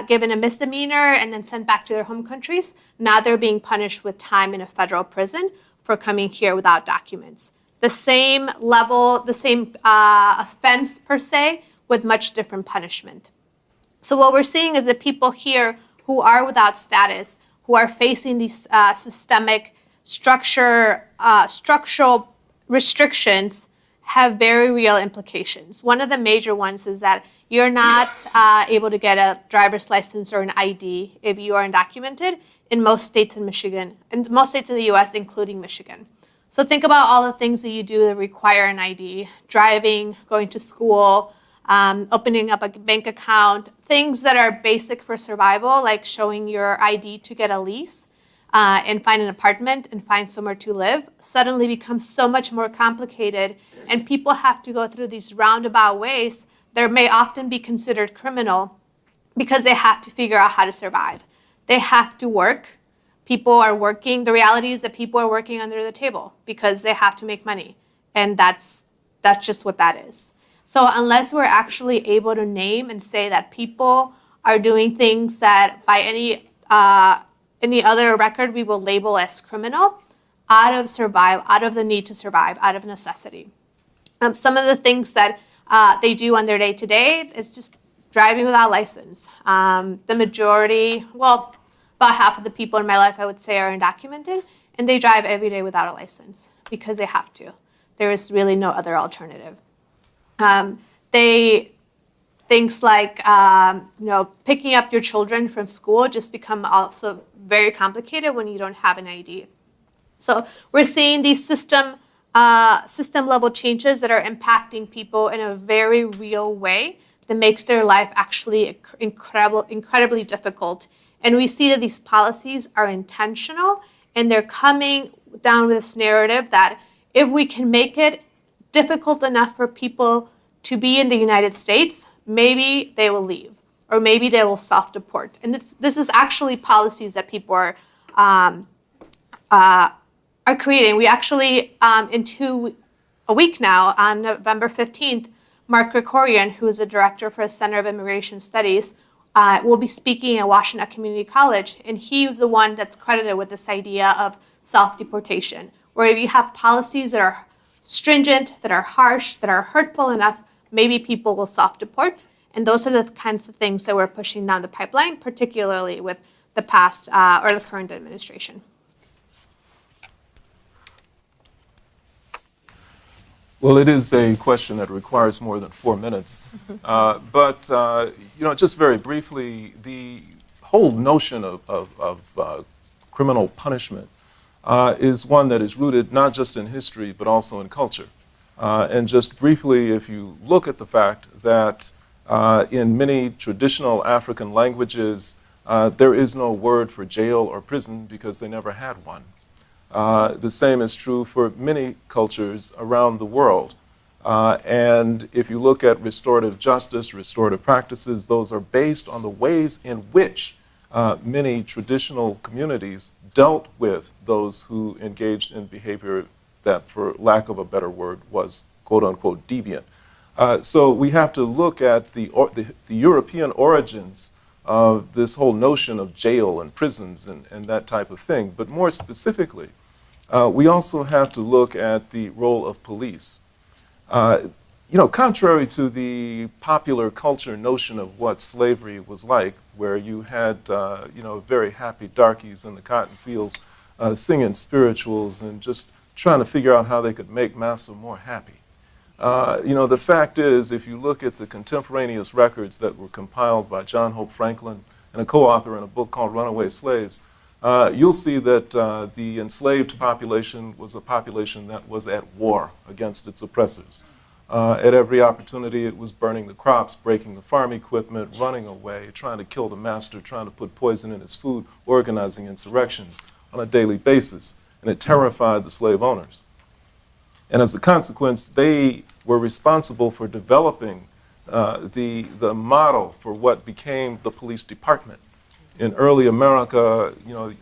given a misdemeanor and then sent back to their home countries, now they're being punished with time in a federal prison for coming here without documents. The same level, the same offense per se, with much different punishment. So what we're seeing is that people here who are without status, who are facing these systemic structural restrictions, have very real implications. One of the major ones is that you're not able to get a driver's license or an ID if you are undocumented in most states in Michigan, in most states in the U.S., including Michigan. So think about all the things that you do that require an ID: driving, going to school, opening up a bank account, things that are basic for survival, like showing your ID to get a lease and find an apartment and find somewhere to live, suddenly becomes so much more complicated, and people have to go through these roundabout ways that may often be considered criminal because they have to figure out how to survive. They have to work. People are working. The reality is that people are working under the table because they have to make money, and that's just what that is. So unless we're actually able to name and say that people are doing things that by any other record we will label as criminal, out of the need to survive, out of necessity. Some of the things that they do on their day-to-day is just driving without license. The majority, well, about half of the people in my life, I would say, are undocumented, and they drive every day without a license because they have to. There is really no other alternative. Things like picking up your children from school just become also very complicated when you don't have an ID. So we're seeing these system level changes that are impacting people in a very real way that makes their life actually incredibly difficult. And we see that these policies are intentional, and they're coming down with this narrative that if we can make it difficult enough for people to be in the United States, maybe they will leave, or maybe they will self-deport. And this is actually policies that people are creating. We actually, a week now, on November 15th, Mark Krikorian, who is a director for the Center of Immigration Studies, will be speaking at Washtenaw Community College, and he was the one that's credited with this idea of self-deportation, where if you have policies that are stringent, that are harsh, that are hurtful enough, maybe people will self-deport. And those are the kinds of things that we're pushing down the pipeline, particularly with the past or the current administration. Well, it is a question that requires more than 4 minutes. But just very briefly, the whole notion of criminal punishment is one that is rooted not just in history, but also in culture. And just briefly, if you look at the fact that in many traditional African languages, there is no word for jail or prison because they never had one. The same is true for many cultures around the world. And if you look at restorative justice, restorative practices, those are based on the ways in which many traditional communities dealt with those who engaged in behavior that, for lack of a better word, was quote-unquote deviant. So we have to look at the European origins of this whole notion of jail and prisons and that type of thing. But more specifically, we also have to look at the role of police. Contrary to the popular culture notion of what slavery was like, where you had, very happy darkies in the cotton fields singing spirituals and just trying to figure out how they could make massa more happy. The fact is, if you look at the contemporaneous records that were compiled by John Hope Franklin and a co-author in a book called Runaway Slaves, you'll see that the enslaved population was a population that was at war against its oppressors. At every opportunity, it was burning the crops, breaking the farm equipment, running away, trying to kill the master, trying to put poison in his food, organizing insurrections on a daily basis, and it terrified the slave owners. And as a consequence, they were responsible for developing the model for what became the police department. In early America,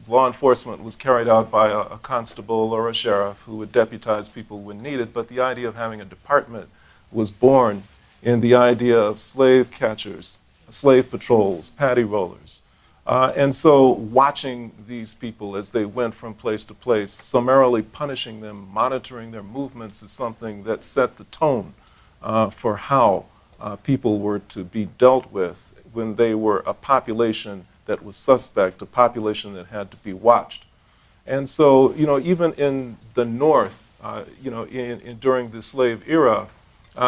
law enforcement was carried out by a constable or a sheriff who would deputize people when needed, but the idea of having a department was born in the idea of slave catchers, slave patrols, paddy rollers. And so watching these people as they went from place to place, summarily punishing them, monitoring their movements is something that set the tone for how people were to be dealt with when they were a population that was suspect, a population that had to be watched. And so, even in the North, during the slave era,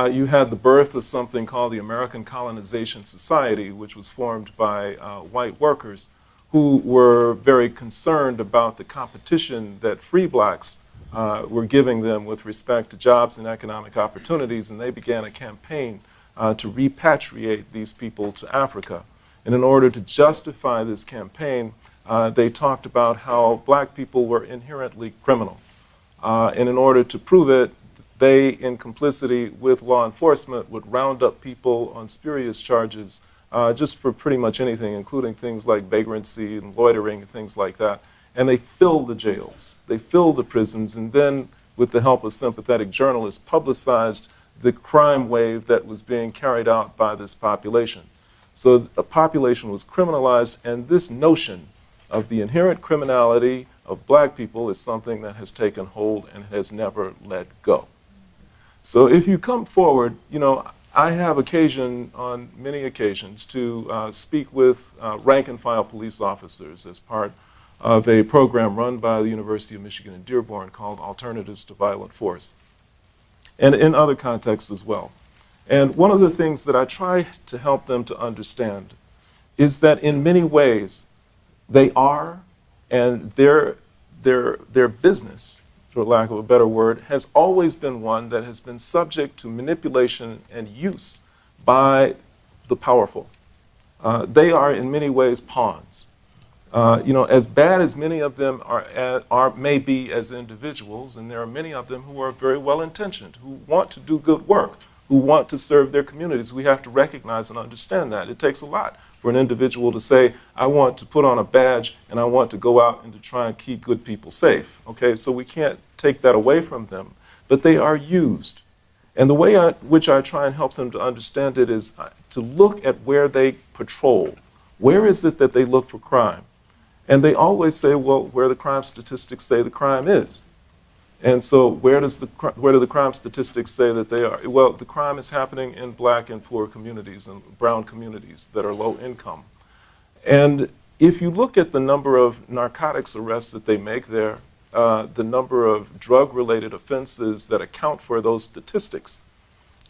you had the birth of something called the American Colonization Society, which was formed by white workers who were very concerned about the competition that free blacks were giving them with respect to jobs and economic opportunities, and they began a campaign to repatriate these people to Africa. And in order to justify this campaign, they talked about how black people were inherently criminal. And in order to prove it, they, in complicity with law enforcement, would round up people on spurious charges just for pretty much anything, including things like vagrancy and loitering and things like that. And they filled the jails, they filled the prisons, and then, with the help of sympathetic journalists, publicized the crime wave that was being carried out by this population. So the population was criminalized, and this notion of the inherent criminality of black people is something that has taken hold and has never let go. So if you come forward, I have occasion on many occasions to speak with rank and file police officers as part of a program run by the University of Michigan in Dearborn called Alternatives to Violent Force, and in other contexts as well. And one of the things that I try to help them to understand is that in many ways they are, and their business, for lack of a better word, has always been one that has been subject to manipulation and use by the powerful. They are in many ways pawns. As bad as many of them may be as individuals, and there are many of them who are very well intentioned, who want to do good work, who want to serve their communities. We have to recognize and understand that. It takes a lot for an individual to say, I want to put on a badge and I want to go out and to try and keep good people safe. Okay, so we can't take that away from them, but they are used. And the way which I try and help them to understand it is to look at where they patrol. Where is it that they look for crime? And they always say, well, where the crime statistics say the crime is. And so where do the crime statistics say that they are? Well, the crime is happening in black and poor communities and brown communities that are low income. And if you look at the number of narcotics arrests that they make there, the number of drug-related offenses that account for those statistics,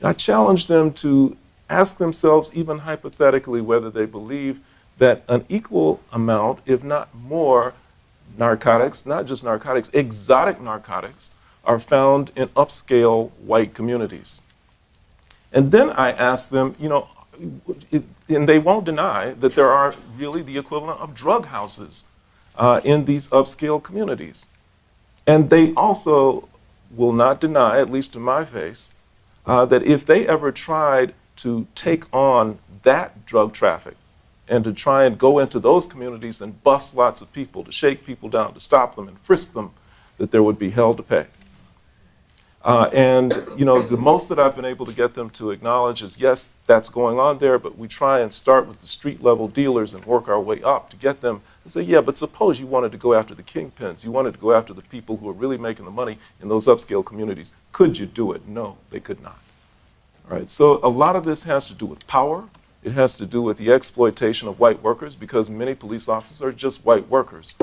I challenge them to ask themselves, even hypothetically, whether they believe that an equal amount, if not more, narcotics, not just narcotics, exotic narcotics, are found in upscale white communities. And then I ask them, and they won't deny that there are really the equivalent of drug houses in these upscale communities. And they also will not deny, at least to my face, that if they ever tried to take on that drug traffic, and to try and go into those communities and bust lots of people, to shake people down, to stop them and frisk them, that there would be hell to pay. The most that I've been able to get them to acknowledge is, yes, that's going on there, but we try and start with the street level dealers and work our way up to get them to say, yeah, but suppose you wanted to go after the kingpins, you wanted to go after the people who are really making the money in those upscale communities. Could you do it? No, they could not. All right, so a lot of this has to do with power. It has to do with the exploitation of white workers, because many police officers are just white workers.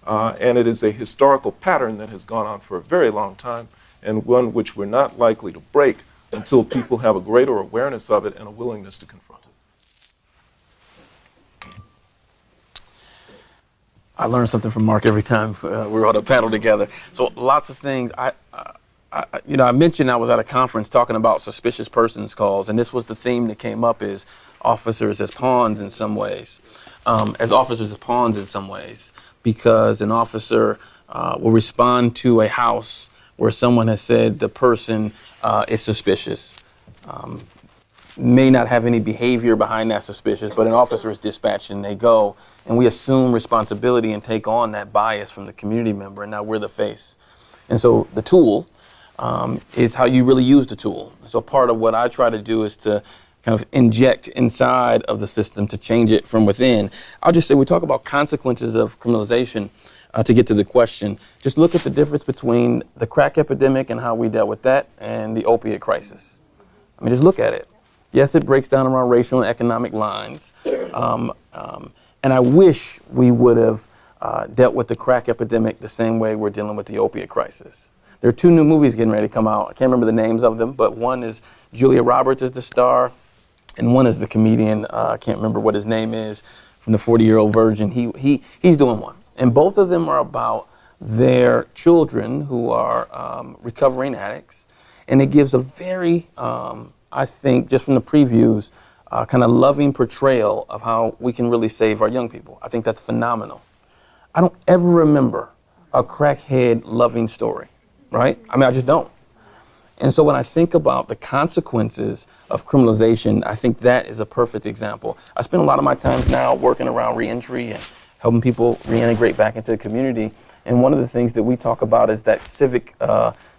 And it is a historical pattern that has gone on for a very long time, and one which we're not likely to break until people have a greater awareness of it and a willingness to confront it. I learn something from Mark every time we're on a panel together. So lots of things. I mentioned I was at a conference talking about suspicious persons calls, and this was the theme that came up: is officers as pawns in some ways, because an officer will respond to a house where someone has said the person is suspicious, may not have any behavior behind that suspicious, but an officer is dispatched and they go, and we assume responsibility and take on that bias from the community member, and now we're the face. And so the tool is how you really use the tool. So part of what I try to do is to kind of inject inside of the system to change it from within. I'll just say we talk about consequences of criminalization to get to the question. Just look at the difference between the crack epidemic and how we dealt with that and the opiate crisis. I mean, just look at it. Yes, it breaks down around racial and economic lines. And I wish we would have dealt with the crack epidemic the same way we're dealing with the opiate crisis. There are 2 new movies getting ready to come out. I can't remember the names of them, but one is Julia Roberts is the star, and one is the comedian. I can't remember what his name is, from the 40-Year-Old Virgin. He's doing one. And both of them are about their children who are recovering addicts. And it gives a very, I think, just from the previews, kind of loving portrayal of how we can really save our young people. I think that's phenomenal. I don't ever remember a crackhead loving story, right? I mean, I just don't. And so when I think about the consequences of criminalization, I think that is a perfect example. I spend a lot of my time now working around reentry and helping people reintegrate back into the community. And one of the things that we talk about is that civic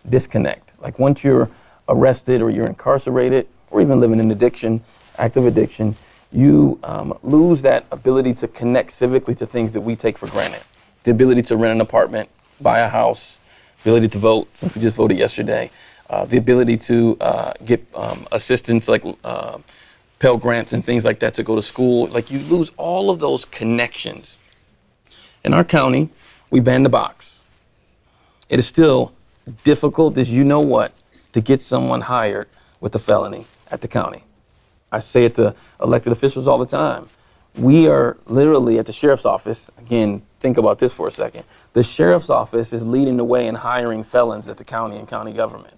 disconnect. Like once you're arrested or you're incarcerated or even living in addiction, active addiction, you lose that ability to connect civically to things that we take for granted. The ability to rent an apartment, buy a house, ability to vote, since we just voted yesterday, the ability to get assistance like Pell Grants and things like that to go to school. Like you lose all of those connections. In our county, we banned the box. It is still difficult as you know what to get someone hired with a felony at the county. I say it to elected officials all the time. We are literally at the sheriff's office. Again, think about this for a second. The sheriff's office is leading the way in hiring felons at the county and county government,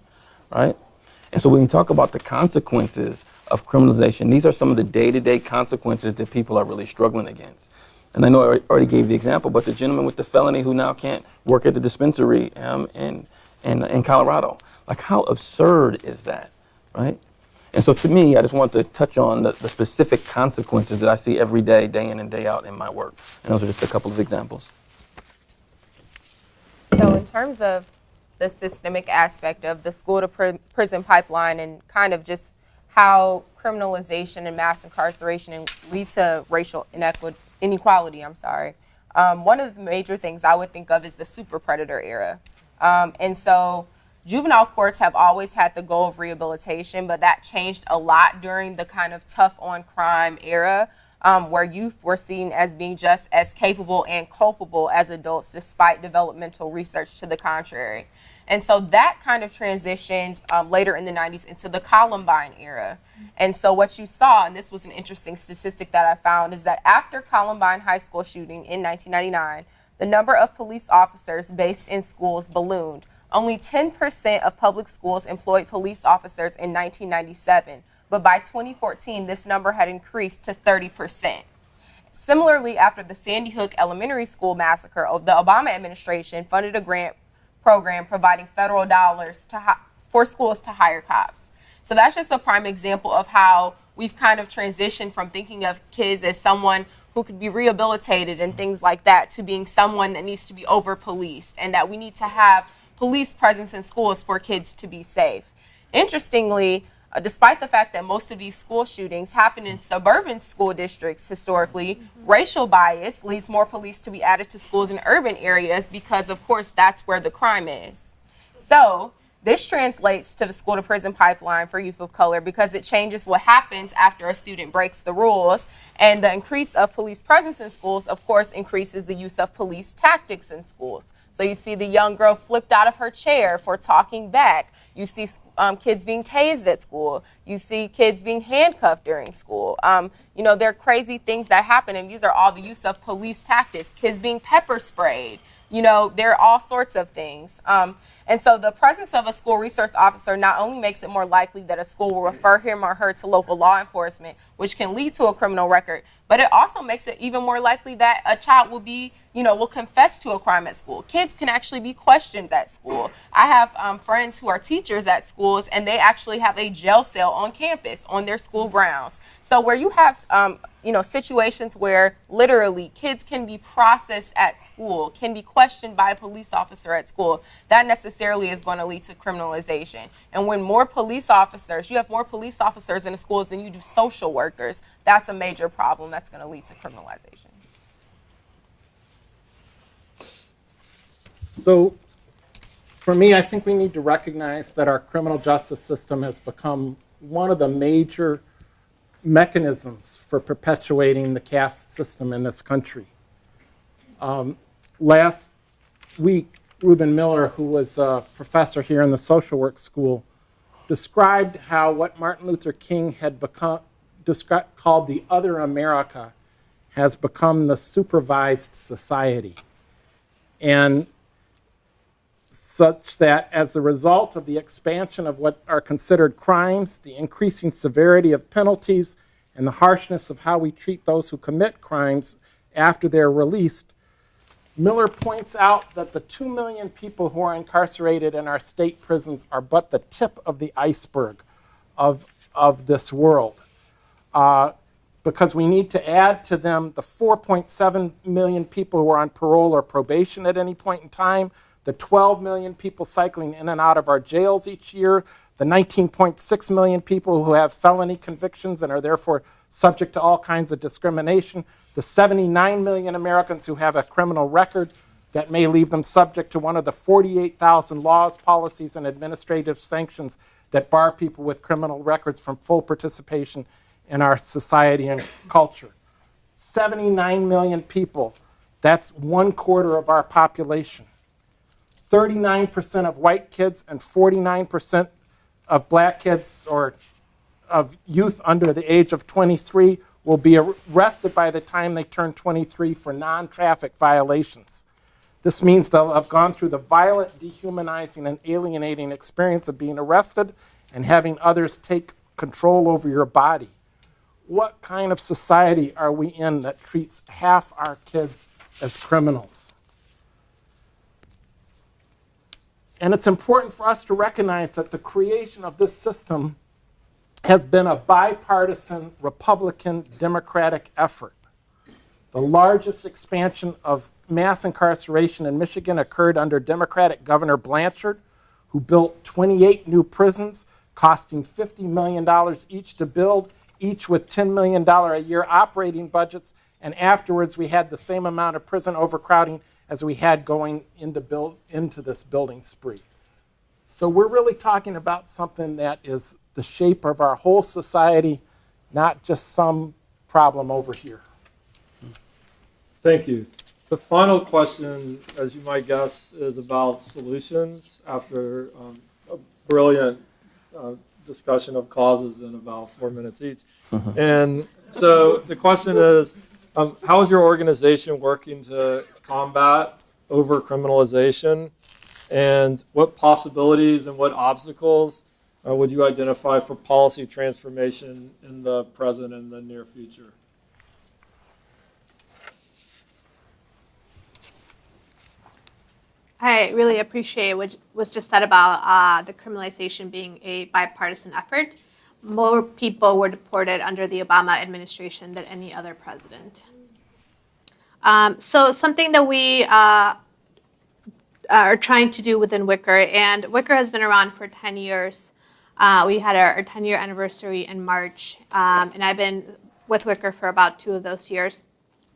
right? And so when you talk about the consequences of criminalization, these are some of the day-to-day consequences that people are really struggling against. And I know I already gave the example, but the gentleman with the felony who now can't work at the dispensary in Colorado, like how absurd is that, right? And so to me, I just want to touch on the specific consequences that I see every day, day in and day out in my work. And those are just a couple of examples. So in terms of the systemic aspect of the school to prison pipeline and kind of just how criminalization and mass incarceration lead to racial inequality, one of the major things I would think of is the super predator era. And so juvenile courts have always had the goal of rehabilitation, but that changed a lot during the kind of tough on crime era, where youth were seen as being just as capable and culpable as adults, despite developmental research to the contrary. And so that kind of transitioned later in the 90s into the Columbine era. And so what you saw, and this was an interesting statistic that I found, is that after Columbine High School shooting in 1999, the number of police officers based in schools ballooned. Only 10% of public schools employed police officers in 1997, but by 2014, this number had increased to 30%. Similarly, after the Sandy Hook Elementary School massacre, the Obama administration funded a grant program providing federal dollars for schools to hire cops. So that's just a prime example of how we've kind of transitioned from thinking of kids as someone who could be rehabilitated and things like that to being someone that needs to be over-policed, and that we need to have police presence in schools for kids to be safe. Interestingly, despite the fact that most of these school shootings happen in suburban school districts historically, racial bias leads more police to be added to schools in urban areas because, of course, that's where the crime is. So this translates to the school to prison pipeline for youth of color because it changes what happens after a student breaks the rules. And the increase of police presence in schools, of course, increases the use of police tactics in schools. So you see the young girl flipped out of her chair for talking back. You see kids being tased at school. You see kids being handcuffed during school. There are crazy things that happen, and these are all the use of police tactics. Kids being pepper sprayed. There are all sorts of things. And so the presence of a school resource officer not only makes it more likely that a school will refer him or her to local law enforcement, which can lead to a criminal record, But it also makes it even more likely that a child will confess to a crime at school. Kids can actually be questioned at school. I have friends who are teachers at schools, and they actually have a jail cell on campus, on their school grounds. So where you have situations where literally kids can be processed at school, can be questioned by a police officer at school, that necessarily is going to lead to criminalization. And when you have more police officers in the schools than you do social workers, that's a major problem that's going to lead to criminalization. So for me, I think we need to recognize that our criminal justice system has become one of the major mechanisms for perpetuating the caste system in this country. Last week, Reuben Miller, who was a professor here in the social work school, described how what Martin Luther King had called the other America has become the supervised society. And such that as the result of the expansion of what are considered crimes, the increasing severity of penalties, and the harshness of how we treat those who commit crimes after they're released, Miller points out that the 2 million people who are incarcerated in our state prisons are but the tip of the iceberg of this world. Because we need to add to them the 4.7 million people who are on parole or probation at any point in time, the 12 million people cycling in and out of our jails each year, the 19.6 million people who have felony convictions and are therefore subject to all kinds of discrimination, the 79 million Americans who have a criminal record that may leave them subject to one of the 48,000 laws, policies, and administrative sanctions that bar people with criminal records from full participation in our society and culture. 79 million people, that's 1/4 of our population. 39% of white kids and 49% of black kids or of youth under the age of 23 will be arrested by the time they turn 23 for non-traffic violations. This means they'll have gone through the violent, dehumanizing, and alienating experience of being arrested and having others take control over your body. What kind of society are we in that treats half our kids as criminals? And it's important for us to recognize that the creation of this system has been a bipartisan, Republican, Democratic effort. The largest expansion of mass incarceration in Michigan occurred under Democratic Governor Blanchard, who built 28 new prisons, costing $50 million each to build, each with $10 million a year operating budgets, and afterwards we had the same amount of prison overcrowding as we had going into this building spree. So we're really talking about something that is the shape of our whole society, not just some problem over here. Thank you. The final question, as you might guess, is about solutions after a brilliant discussion of causes in about 4 minutes each. And so the question is, how is your organization working to combat over-criminalization? And what possibilities and what obstacles would you identify for policy transformation in the present and the near future? I really appreciate what was just said about the criminalization being a bipartisan effort. More people were deported under the Obama administration than any other president. So something that we are trying to do within Wicker, and Wicker has been around for 10 years. We had our 10-year anniversary in March, and I've been with Wicker for about 2 of those years.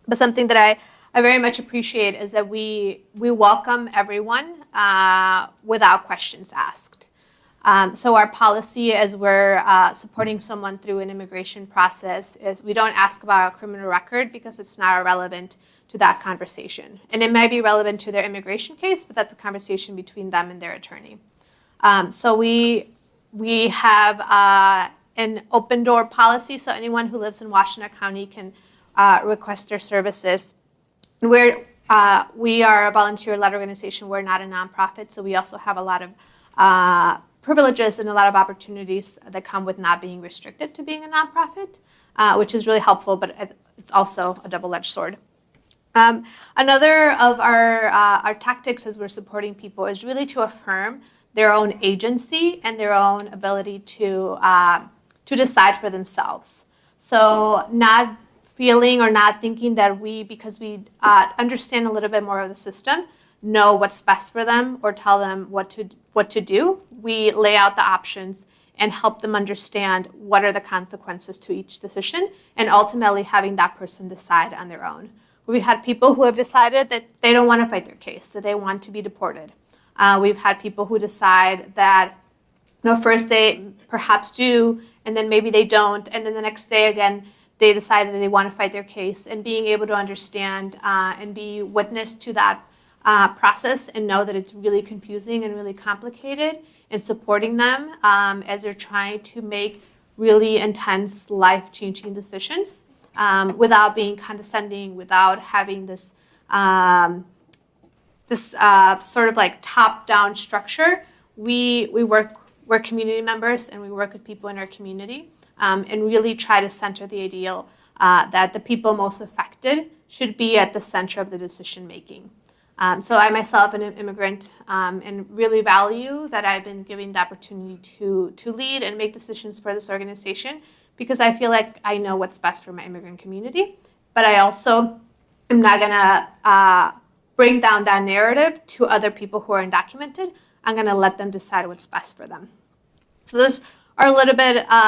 But something that I very much appreciate is that we welcome everyone without questions asked. So our policy as we're supporting someone through an immigration process is we don't ask about a criminal record because it's not relevant to that conversation. And it might be relevant to their immigration case, but that's a conversation between them and their attorney. So we have an open door policy, so anyone who lives in Washtenaw County can request their services. We are a volunteer-led organization. We're not a nonprofit, so we also have a lot of privileges and a lot of opportunities that come with not being restricted to being a nonprofit, which is really helpful, but it's also a double-edged sword. Another of our tactics as we're supporting people is really to affirm their own agency and their own ability to decide for themselves. So not feeling or not thinking that because we understand a little bit more of the system, know what's best for them or tell them what to do. We lay out the options and help them understand what are the consequences to each decision, and ultimately having that person decide on their own. We've had people who have decided that they don't want to fight their case, that they want to be deported. We've had people who decide that first they perhaps do, and then maybe they don't, and then the next day again, they decide that they want to fight their case, and being able to understand and be witness to that process and know that it's really confusing and really complicated, and supporting them as they're trying to make really intense, life-changing decisions without being condescending, without having this sort of like top-down structure. We're community members, and we work with people in our community and really try to center the ideal that the people most affected should be at the center of the decision-making. So I myself am an immigrant and really value that I've been given the opportunity to lead and make decisions for this organization, because I feel like I know what's best for my immigrant community. But I also am not going to bring down that narrative to other people who are undocumented. I'm going to let them decide what's best for them. So those are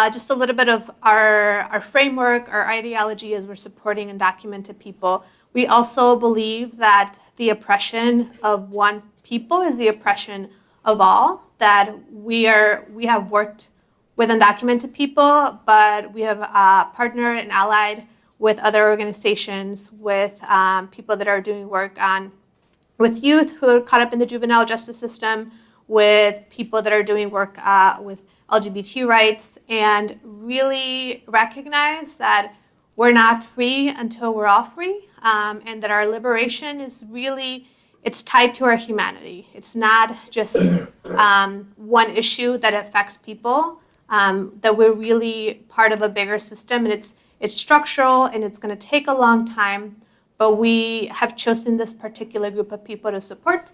just a little bit of our framework, our ideology as we're supporting undocumented people. We also believe that the oppression of one people is the oppression of all, that we have worked with undocumented people, but we have partnered and allied with other organizations, with people that are doing work with youth who are caught up in the juvenile justice system, with people that are doing work with LGBT rights, and really recognize that we're not free until we're all free, and that our liberation is really, it's tied to our humanity. It's not just one issue that affects people, that we're really part of a bigger system, and it's structural, and it's going to take a long time, but we have chosen this particular group of people to support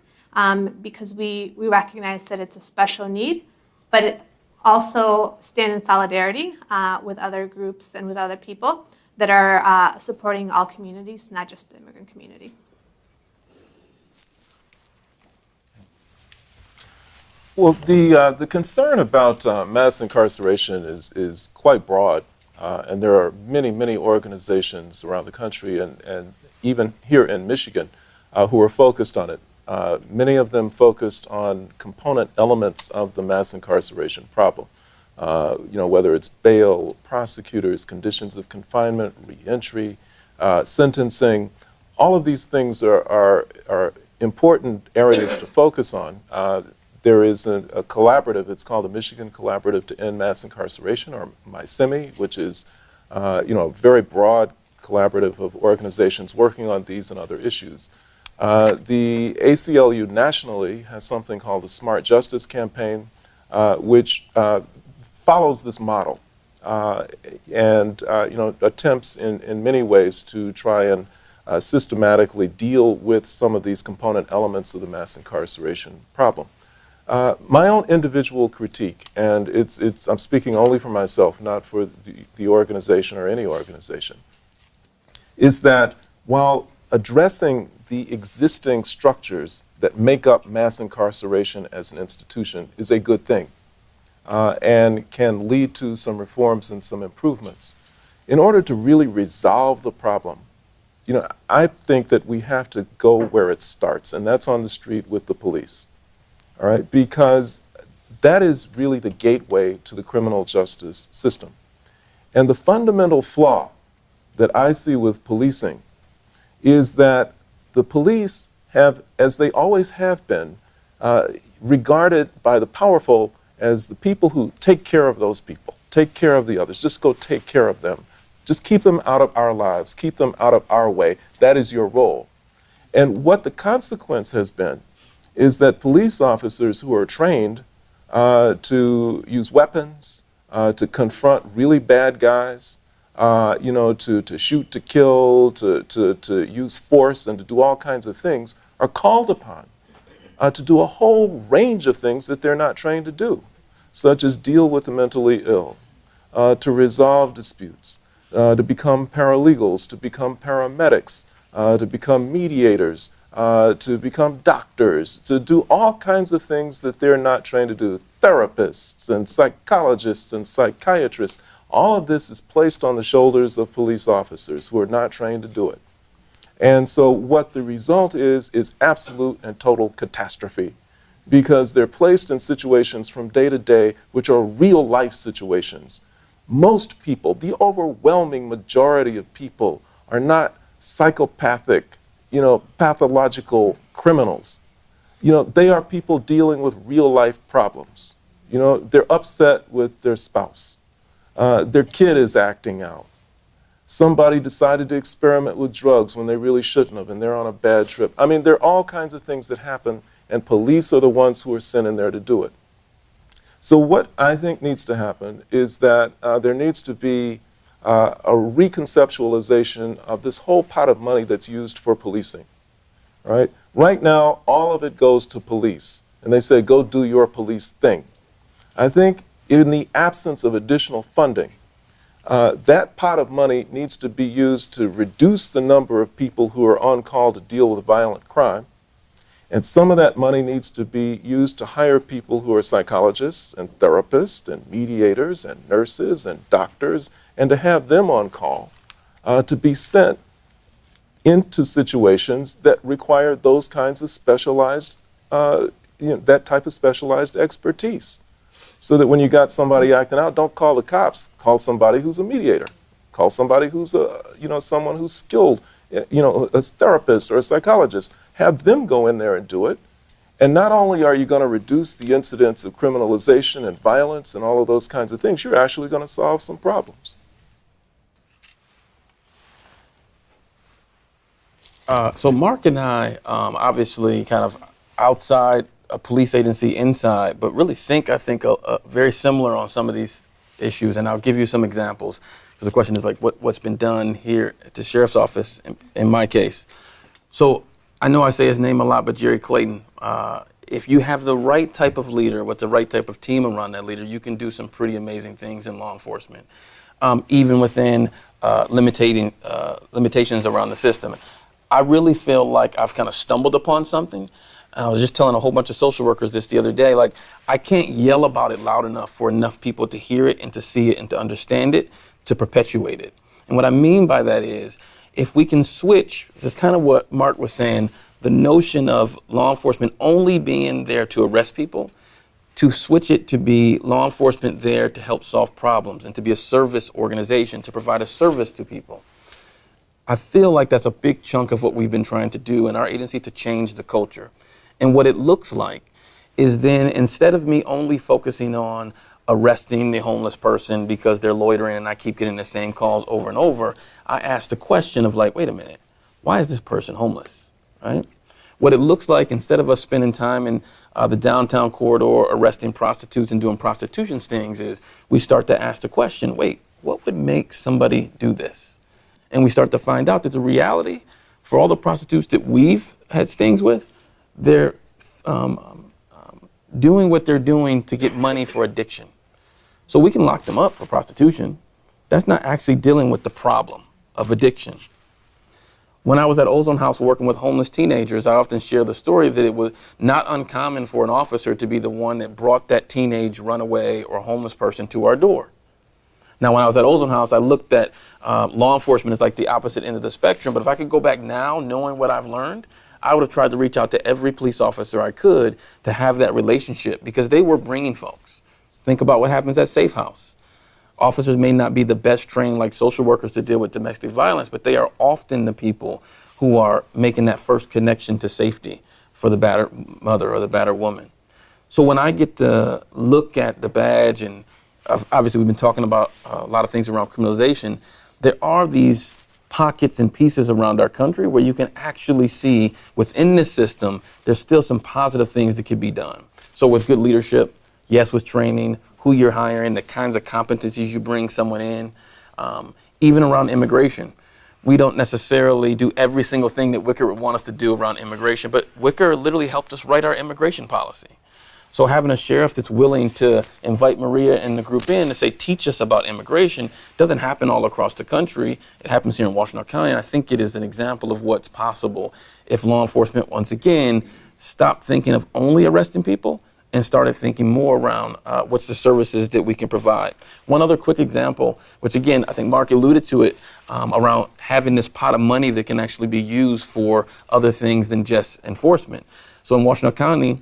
because we recognize that it's a special need, but it also stand in solidarity with other groups and with other people that are supporting all communities, not just the immigrant community. Well, the concern about mass incarceration is quite broad, and there are many organizations around the country and even here in Michigan who are focused on it. Many of them focused on component elements of the mass incarceration problem. Whether it's bail, prosecutors, conditions of confinement, reentry, sentencing, all of these things are important areas to focus on. There is a collaborative, it's called the Michigan Collaborative to End Mass Incarceration, or MySIMI, which is a very broad collaborative of organizations working on these and other issues. The ACLU nationally has something called the Smart Justice Campaign, which follows this model and attempts in many ways to try and systematically deal with some of these component elements of the mass incarceration problem. My own individual critique, and I'm speaking only for myself, not for the organization or any organization, is that while addressing the existing structures that make up mass incarceration as an institution is a good thing and can lead to some reforms and some improvements, in order to really resolve the problem, I think that we have to go where it starts, and that's on the street with the police. All right, because that is really the gateway to the criminal justice system. And the fundamental flaw that I see with policing is that the police have, as they always have been, regarded by the powerful as the people who take care of those people, take care of the others, just go take care of them. Just keep them out of our lives, keep them out of our way. That is your role. And what the consequence has been is that police officers who are trained to use weapons, to confront really bad guys, to shoot, to kill, to use force, and to do all kinds of things, are called upon to do a whole range of things that they're not trained to do, such as deal with the mentally ill, to resolve disputes, to become paralegals, to become paramedics, to become mediators, to become doctors, to do all kinds of things that they're not trained to do, therapists and psychologists and psychiatrists. All of this is placed on the shoulders of police officers who are not trained to do it. And so what the result is absolute and total catastrophe, because they're placed in situations from day to day which are real life situations. Most people, the overwhelming majority of people, are not psychopathic, pathological criminals. They are people dealing with real life problems. They're upset with their spouse. Their kid is acting out. Somebody decided to experiment with drugs when they really shouldn't have, and they're on a bad trip. I mean, there are all kinds of things that happen, and police are the ones who are sent in there to do it. So what I think needs to happen is that there needs to be a reconceptualization of this whole pot of money that's used for policing, right? Right now, all of it goes to police, and they say, go do your police thing. I think in the absence of additional funding, that pot of money needs to be used to reduce the number of people who are on call to deal with violent crime. And some of that money needs to be used to hire people who are psychologists and therapists and mediators and nurses and doctors, and to have them on call to be sent into situations that require those kinds of specialized, that type of specialized expertise. So that when you got somebody acting out, don't call the cops. Call somebody who's a mediator. Call somebody who's someone who's skilled, a therapist or a psychologist. Have them go in there and do it. And not only are you going to reduce the incidence of criminalization and violence and all of those kinds of things, you're actually going to solve some problems. So Mark and I, obviously kind of outside a police agency inside, but really I think very similar on some of these issues, and I'll give you some examples. Because the question is like, what's been done here at the sheriff's office in my case. So I know I say his name a lot, but Jerry Clayton, if you have the right type of leader with the right type of team around that leader, you can do some pretty amazing things in law enforcement, even within limitations around the system. I really feel like I've kind of stumbled upon something. I was just telling a whole bunch of social workers this the other day, like, I can't yell about it loud enough for enough people to hear it and to see it and to understand it, to perpetuate it. And what I mean by that is, if we can switch, this is kind of what Mark was saying, the notion of law enforcement only being there to arrest people, to switch it to be law enforcement there to help solve problems and to be a service organization, to provide a service to people. I feel like that's a big chunk of what we've been trying to do in our agency to change the culture. And what it looks like is then, instead of me only focusing on arresting the homeless person because they're loitering and I keep getting the same calls over and over, I ask the question of like, wait a minute, why is this person homeless, right? What it looks like, instead of us spending time in the downtown corridor arresting prostitutes and doing prostitution stings, is we start to ask the question, wait, what would make somebody do this? And we start to find out that the reality for all the prostitutes that we've had stings with, they're doing what they're doing to get money for addiction. So we can lock them up for prostitution. That's not actually dealing with the problem of addiction. When I was at Ozone House working with homeless teenagers, I often share the story that it was not uncommon for an officer to be the one that brought that teenage runaway or homeless person to our door. Now, when I was at Ozone House, I looked at law enforcement as like the opposite end of the spectrum. But if I could go back now, knowing what I've learned, I would have tried to reach out to every police officer I could to have that relationship, because they were bringing folks. Think about what happens at Safe House. Officers may not be the best trained like social workers to deal with domestic violence, but they are often the people who are making that first connection to safety for the battered mother or the battered woman. So when I get to look at the badge, and obviously we've been talking about a lot of things around criminalization, there are these pockets and pieces around our country where you can actually see within this system, there's still some positive things that could be done. So with good leadership, yes, with training, who you're hiring, the kinds of competencies you bring someone in, even around immigration. We don't necessarily do every single thing that Wicker would want us to do around immigration, but Wicker literally helped us write our immigration policy. So having a sheriff that's willing to invite Maria and the group in to say, teach us about immigration, doesn't happen all across the country. It happens here in Washington County, and I think it is an example of what's possible if law enforcement, once again, stopped thinking of only arresting people and started thinking more around what's the services that we can provide. One other quick example, which again, I think Mark alluded to it, around having this pot of money that can actually be used for other things than just enforcement. So in Washington County,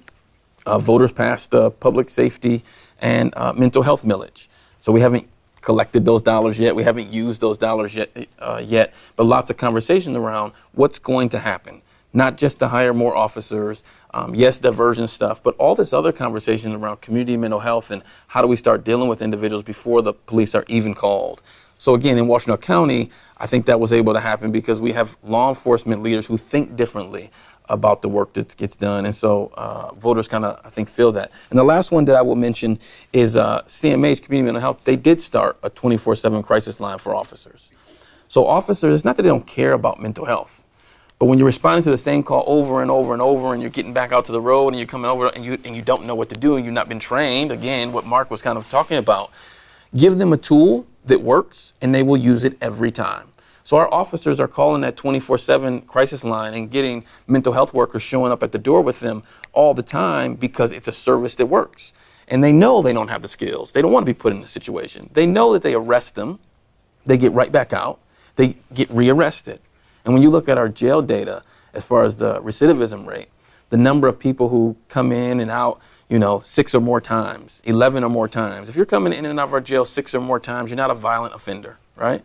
voters passed the public safety and mental health millage. So we haven't collected those dollars yet. We haven't used those dollars yet, but lots of conversation around what's going to happen. Not just to hire more officers, yes, diversion stuff, but all this other conversation around community mental health and how do we start dealing with individuals before the police are even called. So again, in Washington County, I think that was able to happen because we have law enforcement leaders who think differently about the work that gets done. And so voters kind of, I think, feel that. And the last one that I will mention is CMH, Community Mental Health. They did start a 24/7 crisis line for officers. So officers, it's not that they don't care about mental health. But when you're responding to the same call over and over and over, and you're getting back out to the road, and you're coming over, and you don't know what to do, and you've not been trained, again, what Mark was kind of talking about, give them a tool that works, and they will use it every time. So our officers are calling that 24/7 crisis line and getting mental health workers showing up at the door with them all the time because it's a service that works. And they know they don't have the skills. They don't want to be put in this situation. They know that they arrest them, they get right back out, they get rearrested. And when you look at our jail data, as far as the recidivism rate, the number of people who come in and out, 6 or more times, 11 or more times. If you're coming in and out of our jail 6 or more times, you're not a violent offender, right?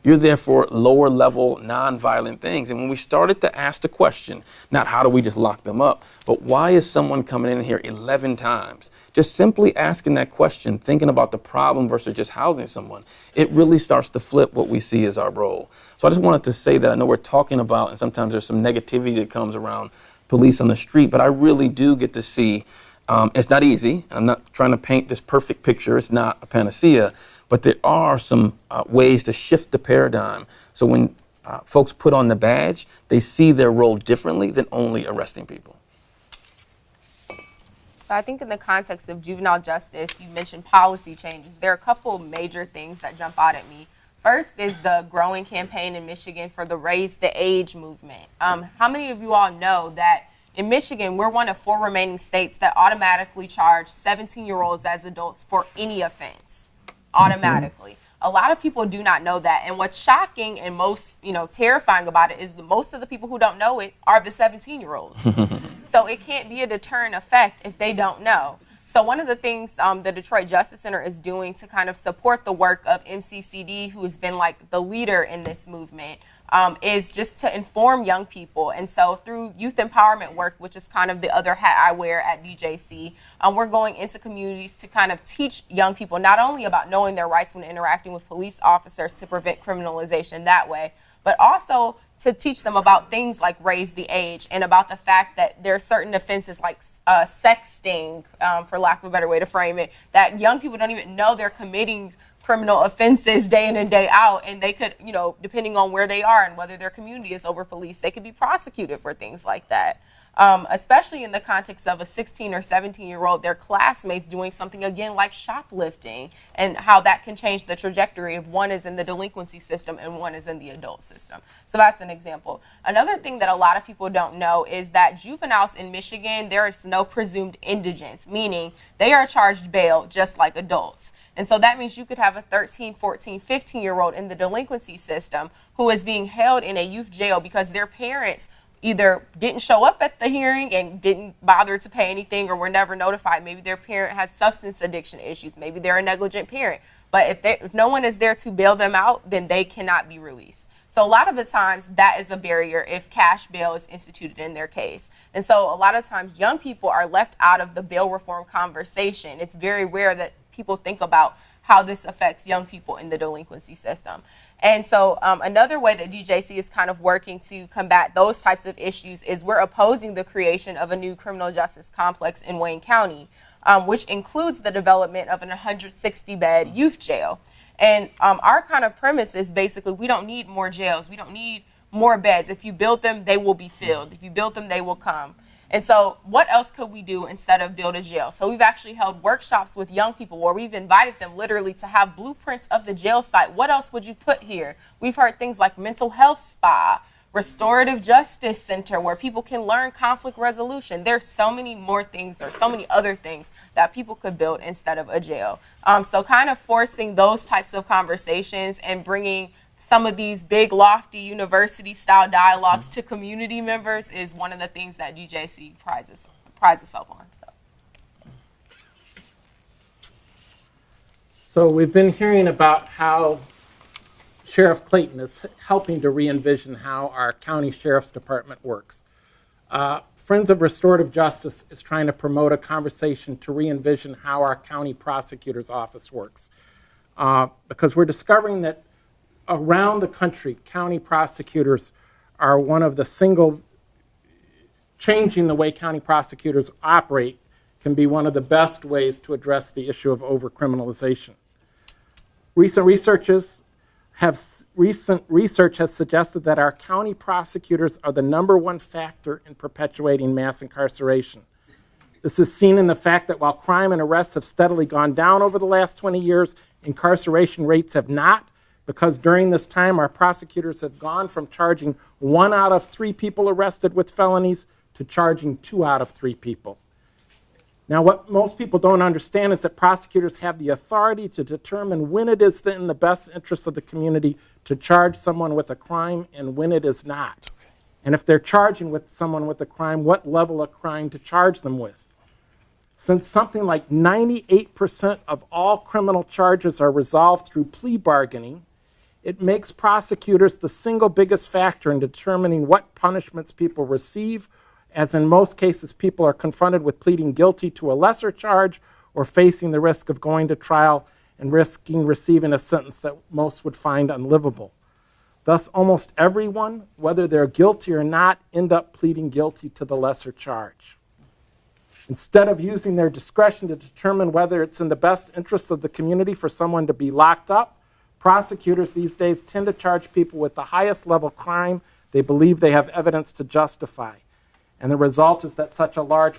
You're there for lower level, non-violent things. And when we started to ask the question, not how do we just lock them up, but why is someone coming in here 11 times? Just simply asking that question, thinking about the problem versus just housing someone, it really starts to flip what we see as our role. So I just wanted to say that I know we're talking about, and sometimes there's some negativity that comes around police on the street, but I really do get to see, it's not easy. I'm not trying to paint this perfect picture. It's not a panacea. But there are some ways to shift the paradigm. So when folks put on the badge, they see their role differently than only arresting people. So I think in the context of juvenile justice, you mentioned policy changes. There are a couple major things that jump out at me. First is the growing campaign in Michigan for the Raise the Age movement. How many of you all know that in Michigan, we're one of 4 remaining states that automatically charge 17-year-olds as adults for any offense? Automatically. A lot of people do not know that. And what's shocking and most, terrifying about it is that most of the people who don't know it are the 17-year-olds. So it can't be a deterrent effect if they don't know. So one of the things the Detroit Justice Center is doing to kind of support the work of MCCD, who has been like the leader in this movement, is just to inform young people. And so through youth empowerment work, which is kind of the other hat I wear at DJC, we're going into communities to kind of teach young people not only about knowing their rights when interacting with police officers to prevent criminalization that way, but also to teach them about things like raise the age and about the fact that there are certain offenses like sexting, for lack of a better way to frame it, that young people don't even know they're committing criminal offenses day in and day out, and they could, depending on where they are and whether their community is over policed, they could be prosecuted for things like that. Especially in the context of a 16 or 17-year-old, their classmates doing something again like shoplifting, and how that can change the trajectory if one is in the delinquency system and one is in the adult system. So that's an example. Another thing that a lot of people don't know is that juveniles in Michigan, there is no presumed indigence, meaning they are charged bail just like adults. And so that means you could have a 13, 14, 15-year-old in the delinquency system who is being held in a youth jail because their parents either didn't show up at the hearing and didn't bother to pay anything or were never notified. Maybe their parent has substance addiction issues. Maybe they're a negligent parent. But if no one is there to bail them out, then they cannot be released. So a lot of the times that is a barrier if cash bail is instituted in their case. And so a lot of times young people are left out of the bail reform conversation. It's very rare that people think about how this affects young people in the delinquency system. And so another way that DJC is kind of working to combat those types of issues is we're opposing the creation of a new criminal justice complex in Wayne County, which includes the development of an 160-bed youth jail. And our kind of premise is basically we don't need more jails. We don't need more beds. If you build them, they will be filled. If you build them, they will come. And so what else could we do instead of build a jail? So we've actually held workshops with young people where we've invited them literally to have blueprints of the jail site. What else would you put here? We've heard things like mental health spa, restorative justice center, where people can learn conflict resolution. There's so many more things or so many other things that people could build instead of a jail. So kind of forcing those types of conversations and bringing some of these big, lofty, university-style dialogues to community members is one of the things that DJC prides itself on. So we've been hearing about how Sheriff Clayton is helping to re-envision how our county sheriff's department works. Friends of Restorative Justice is trying to promote a conversation to re-envision how our county prosecutor's office works. Because we're discovering that around the country, county prosecutors are one of the changing the way county prosecutors operate can be one of the best ways to address the issue of overcriminalization. Recent research has suggested that our county prosecutors are the #1 factor in perpetuating mass incarceration. This is seen in the fact that while crime and arrests have steadily gone down over the last 20 years, incarceration rates have not, because during this time our prosecutors have gone from charging 1 out of 3 people arrested with felonies to charging 2 out of 3 people. Now, what most people don't understand is that prosecutors have the authority to determine when it is in the best interest of the community to charge someone with a crime and when it is not. Okay. And if they're charging with someone with a crime, what level of crime to charge them with. Since something like 98% of all criminal charges are resolved through plea bargaining, it makes prosecutors the single biggest factor in determining what punishments people receive, as in most cases people are confronted with pleading guilty to a lesser charge or facing the risk of going to trial and risking receiving a sentence that most would find unlivable. Thus, almost everyone, whether they're guilty or not, end up pleading guilty to the lesser charge. Instead of using their discretion to determine whether it's in the best interest of the community for someone to be locked up, prosecutors these days tend to charge people with the highest level crime they believe they have evidence to justify. And the result is that such a large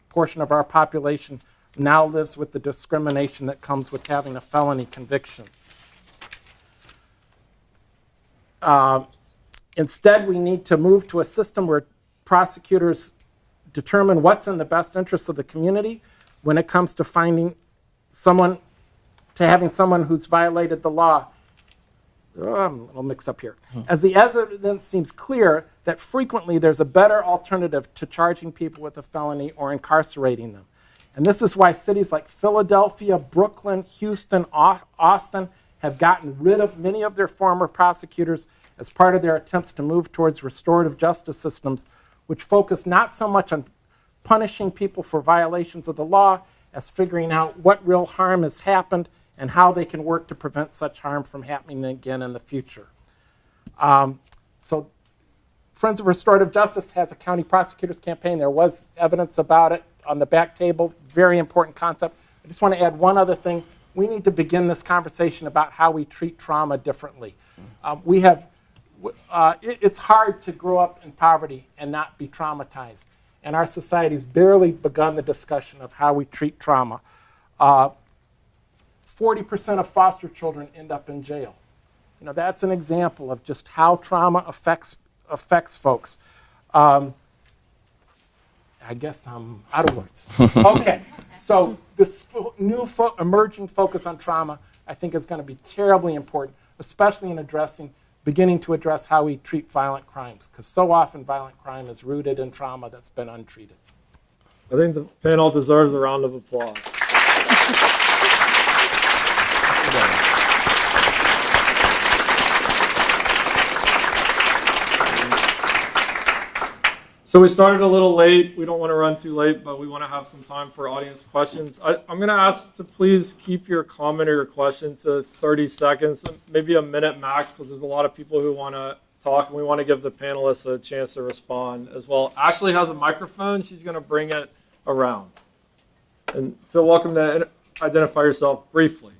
portion of our population now lives with the discrimination that comes with having a felony conviction. Instead, we need to move to a system where prosecutors determine what's in the best interest of the community when it comes to having someone who's violated the law. I'm a little mixed up here. As the evidence seems clear that frequently there's a better alternative to charging people with a felony or incarcerating them. And this is why cities like Philadelphia, Brooklyn, Houston, Austin have gotten rid of many of their former prosecutors as part of their attempts to move towards restorative justice systems, which focus not so much on punishing people for violations of the law as figuring out what real harm has happened and how they can work to prevent such harm from happening again in the future. So Friends of Restorative Justice has a county prosecutors campaign. There was evidence about it on the back table, very important concept. I just want to add one other thing. We need to begin this conversation about how we treat trauma differently. It's hard to grow up in poverty and not be traumatized. And our society's barely begun the discussion of how we treat trauma. 40% of foster children end up in jail. You know, that's an example of just how trauma affects folks. I guess I'm out of words. Okay, so this new emerging focus on trauma, I think, is going to be terribly important, especially in beginning to address how we treat violent crimes, because so often violent crime is rooted in trauma that's been untreated. I think the panel deserves a round of applause. So we started a little late. We don't want to run too late, but we want to have some time for audience questions. I'm going to ask to please keep your comment or your question to 30 seconds, maybe a minute max, because there's a lot of people who want to talk, and we want to give the panelists a chance to respond as well. Ashley has a microphone. She's going to bring it around. And feel welcome to identify yourself briefly.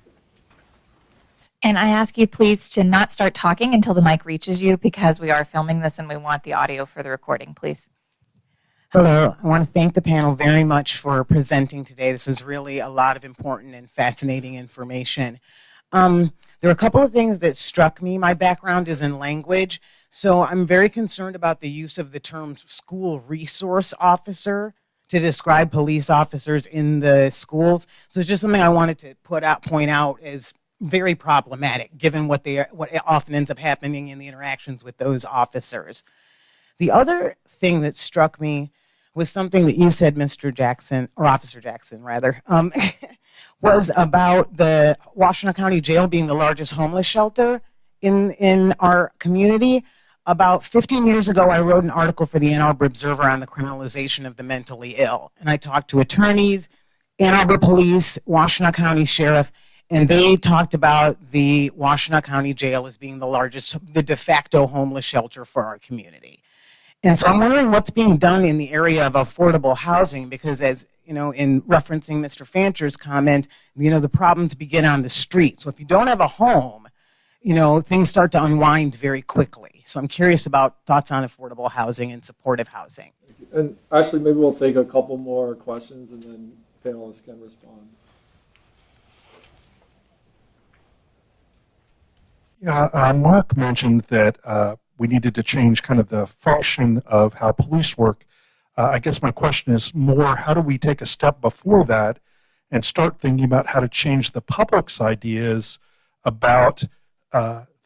And I ask you please to not start talking until the mic reaches you, because we are filming this and we want the audio for the recording, please. Hello, I want to thank the panel very much for presenting today. This was really a lot of important and fascinating information. There were a couple of things that struck me. My background is in language, so I'm very concerned about the use of the term school resource officer to describe police officers in the schools. So it's just something I wanted to point out as very problematic, given what often ends up happening in the interactions with those officers. The other thing that struck me was something that you said, Mr. Jackson, or Officer Jackson, rather, was about the Washtenaw County Jail being the largest homeless shelter in our community. About 15 years ago, I wrote an article for the Ann Arbor Observer on the criminalization of the mentally ill. And I talked to attorneys, Ann Arbor Police, Washtenaw County Sheriff, and they talked about the Washtenaw County Jail as being the de facto homeless shelter for our community. And so I'm wondering what's being done in the area of affordable housing, because as you know, in referencing Mr. Fancher's comment, the problems begin on the street. So if you don't have a home, things start to unwind very quickly. So I'm curious about thoughts on affordable housing and supportive housing. And actually, maybe we'll take a couple more questions and then panelists can respond. Yeah, Mark mentioned that we needed to change kind of the function of how police work. I guess my question is more, how do we take a step before that and start thinking about how to change the public's ideas about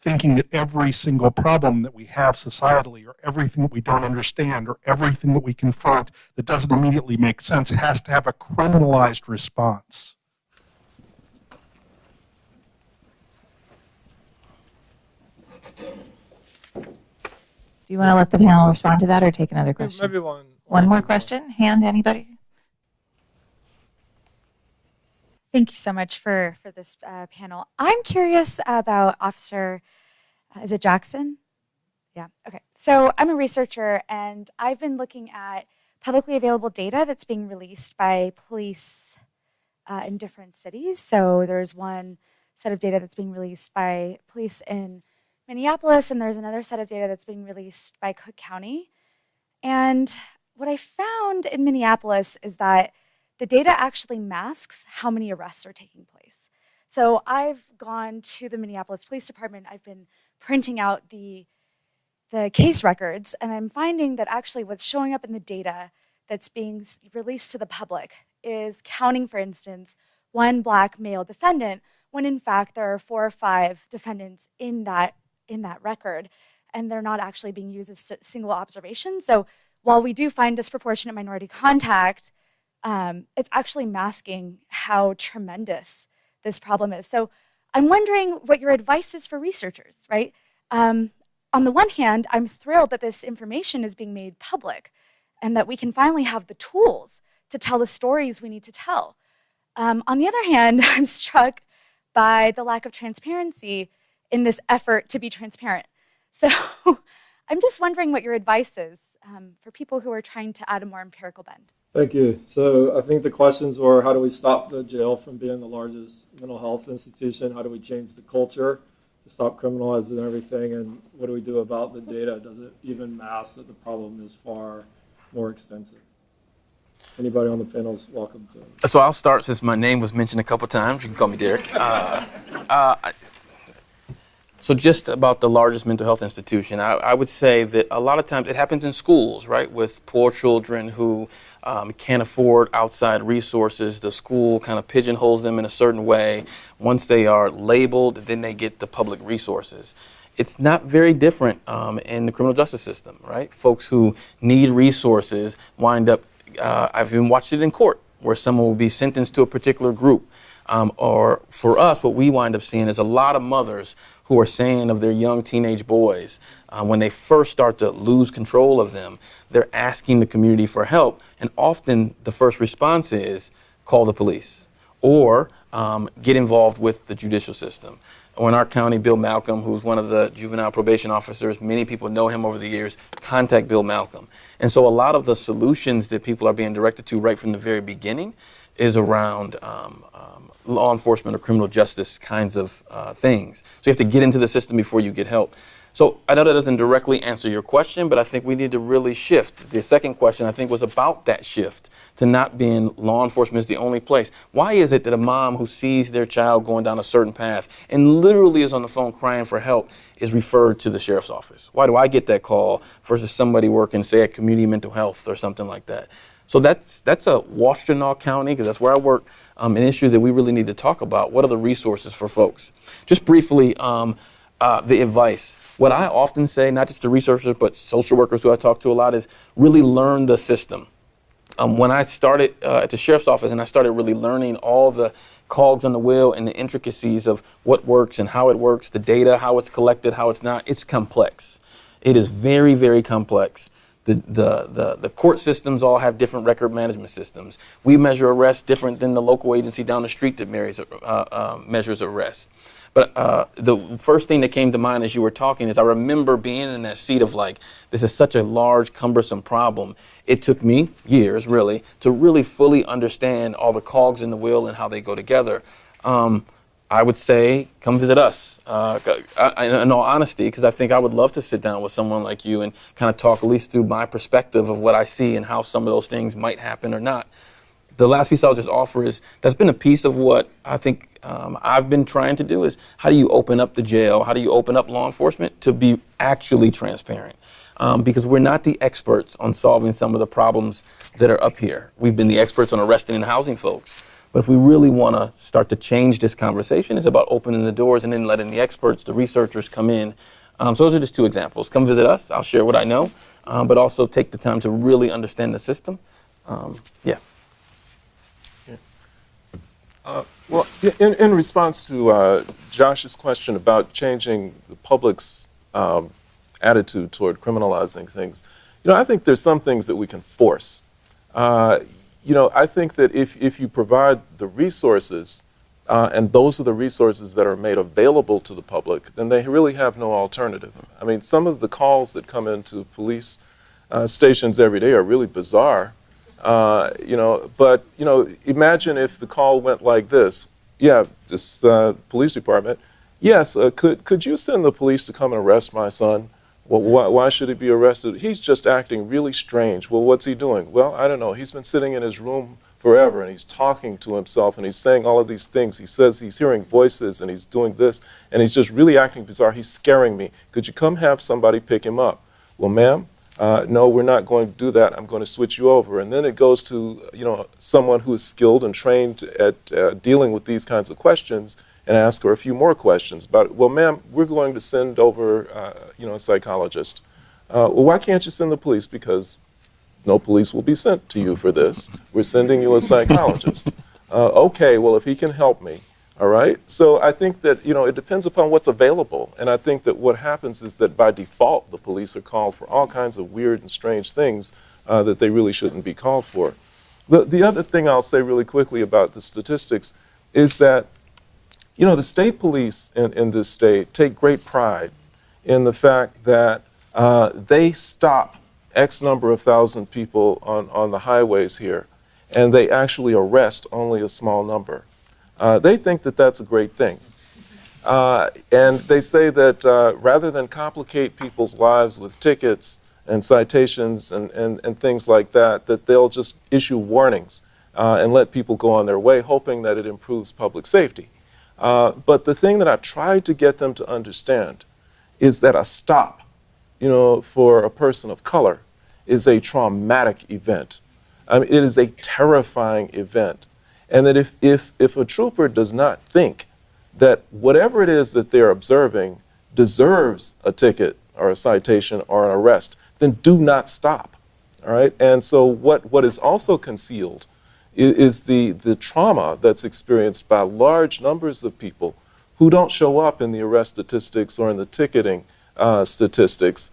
thinking that every single problem that we have societally, or everything that we don't understand, or everything that we confront that doesn't immediately make sense has to have a criminalized response? Do you want to let the panel respond to that or take another question? Maybe one more question? Hand, anybody? Thank you so much for this panel. I'm curious about Officer, is it Jackson? Yeah, okay. So I'm a researcher, and I've been looking at publicly available data that's being released by police in different cities. So there's one set of data that's being released by police in Minneapolis, and there's another set of data that's being released by Cook County. And what I found in Minneapolis is that the data actually masks how many arrests are taking place. So I've gone to the Minneapolis Police Department. I've been printing out the case records, and I'm finding that actually what's showing up in the data that's being released to the public is counting, for instance, one Black male defendant, when in fact there are 4 or 5 defendants in that record, and they're not actually being used as single observations. So while we do find disproportionate minority contact, it's actually masking how tremendous this problem is. So I'm wondering what your advice is for researchers, right? On the one hand, I'm thrilled that this information is being made public and that we can finally have the tools to tell the stories we need to tell. On the other hand, I'm struck by the lack of transparency in this effort to be transparent. So I'm just wondering what your advice is for people who are trying to add a more empirical bend. Thank you. So I think the questions were, how do we stop the jail from being the largest mental health institution? How do we change the culture to stop criminalizing everything? And what do we do about the data? Does it even mask that the problem is far more extensive? Anybody on the panel is welcome to. So I'll start since my name was mentioned a couple times. You can call me Derek. So just about the largest mental health institution, I would say that a lot of times it happens in schools, right, with poor children who can't afford outside resources. The school kind of pigeonholes them in a certain way. Once they are labeled, then they get the public resources. It's not very different in the criminal justice system, right? Folks who need resources wind up, I've even watched it in court, where someone will be sentenced to a particular group. Or for us, what we wind up seeing is a lot of mothers who are saying of their young teenage boys, when they first start to lose control of them, they're asking the community for help. And often the first response is call the police or get involved with the judicial system. Or in our county, Bill Malcolm, who's one of the juvenile probation officers, many people know him over the years, contact Bill Malcolm. And so a lot of the solutions that people are being directed to right from the very beginning is around law enforcement or criminal justice kinds of things. So you have to get into the system before you get help. So I know that doesn't directly answer your question, but I think we need to really shift. The second question, I think, was about that shift to not being law enforcement is the only place. Why is it that a mom who sees their child going down a certain path and literally is on the phone crying for help is referred to the sheriff's office? Why do I get that call versus somebody working, say, at community mental health or something like that? So that's a Washtenaw County, because that's where I work, an issue that we really need to talk about. What are the resources for folks? Just briefly, the advice. What I often say, not just to researchers, but social workers who I talk to a lot, is really learn the system. When I started at the sheriff's office and I started really learning all the cogs on the wheel and the intricacies of what works and how it works, the data, how it's collected, how it's not, it's complex. It is very, very complex. The court systems all have different record management systems. We measure arrests different than the local agency down the street that measures arrests. But the first thing that came to mind as you were talking is I remember being in that seat of like, this is such a large, cumbersome problem. It took me years, really, to really fully understand all the cogs in the wheel and how they go together. I would say, come visit us, in all honesty, because I think I would love to sit down with someone like you and kind of talk at least through my perspective of what I see and how some of those things might happen or not. The last piece I'll just offer is that's been a piece of what I think I've been trying to do is how do you open up the jail? How do you open up law enforcement to be actually transparent? Because we're not the experts on solving some of the problems that are up here. We've been the experts on arresting and housing folks. But if we really want to start to change this conversation, it's about opening the doors and then letting the experts, the researchers come in. So those are just two examples. Come visit us. I'll share what I know, but also take the time to really understand the system. Well, in response to Josh's question about changing the public's attitude toward criminalizing things, I think there's some things that we can force. I think that if you provide the resources, and those are the resources that are made available to the public, then they really have no alternative. I mean, some of the calls that come into police stations every day are really bizarre. But imagine if the call went like this. Yeah, this police department. Yes, could you send the police to come and arrest my son? Well, why should he be arrested? He's just acting really strange. Well, what's he doing? Well, I don't know. He's been sitting in his room forever, and he's talking to himself, and he's saying all of these things. He says he's hearing voices, and he's doing this, and he's just really acting bizarre. He's scaring me. Could you come have somebody pick him up? Well, ma'am, no, we're not going to do that. I'm going to switch you over. And then it goes to, someone who is skilled and trained at dealing with these kinds of questions, and ask her a few more questions about, well, ma'am, we're going to send over, a psychologist. Well, why can't you send the police? Because no police will be sent to you for this. We're sending you a psychologist. Okay, well, if he can help me, all right? So I think that, it depends upon what's available. And I think that what happens is that by default, the police are called for all kinds of weird and strange things that they really shouldn't be called for. The other thing I'll say really quickly about the statistics is that the state police in this state take great pride in the fact that they stop X number of thousand people on the highways here, and they actually arrest only a small number. They think that that's a great thing. And they say that rather than complicate people's lives with tickets and citations and things like that, that they'll just issue warnings and let people go on their way, hoping that it improves public safety. But the thing that I've tried to get them to understand is that a stop, for a person of color is a traumatic event. I mean, it is a terrifying event. And that if a trooper does not think that whatever it is that they're observing deserves a ticket or a citation or an arrest, then do not stop. All right? And so what is also concealed is the trauma that's experienced by large numbers of people who don't show up in the arrest statistics or in the ticketing statistics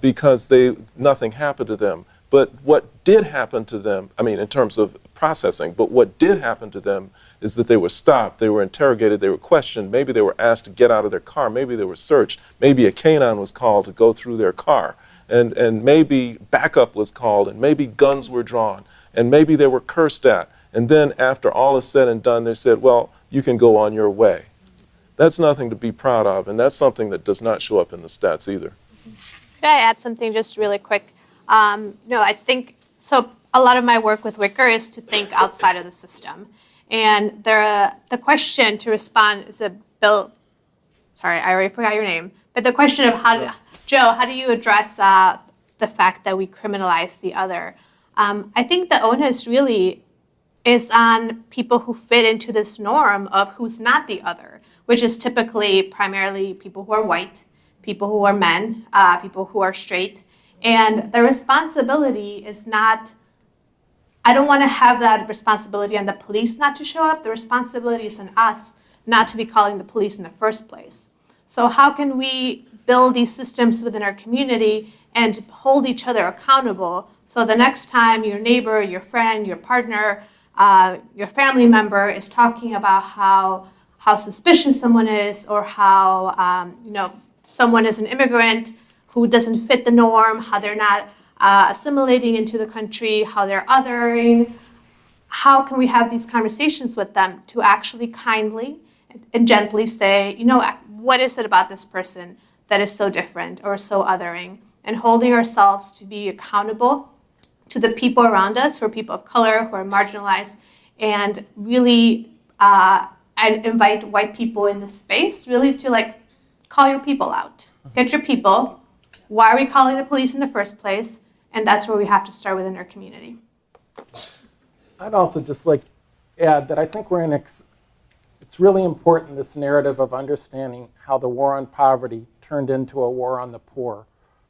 because nothing happened to them. But what did happen to them, I mean, in terms of processing, but what did happen to them is that they were stopped, they were interrogated, they were questioned, maybe they were asked to get out of their car, maybe they were searched, maybe a canine was called to go through their car, and maybe backup was called, and maybe guns were drawn, and maybe they were cursed at. And then after all is said and done, they said, well, you can go on your way. That's nothing to be proud of, and that's something that does not show up in the stats either. Could I add something just really quick? I think, so a lot of my work with Wicker is to think outside of the system. And the question to respond is sorry, I already forgot your name, but the question of Joe, how do you address the fact that we criminalize the other? I think the onus really is on people who fit into this norm of who's not the other, which is typically primarily people who are white, people who are men, people who are straight. And the responsibility is not, I don't want to have that responsibility on the police not to show up. The responsibility is on us not to be calling the police in the first place. So how can we build these systems within our community and hold each other accountable so the next time your neighbor, your friend, your partner, your family member is talking about how suspicious someone is, or how someone is an immigrant who doesn't fit the norm, how they're not assimilating into the country, how they're othering. How can we have these conversations with them to actually kindly and gently say, what is it about this person that is so different or so othering? And holding ourselves to be accountable to the people around us who are people of color, who are marginalized, and really and invite white people in this space really to call your people out. Get your people. Why are we calling the police in the first place? And that's where we have to start within our community. I'd also just add that I think it's really important, this narrative of understanding how the war on poverty turned into a war on the poor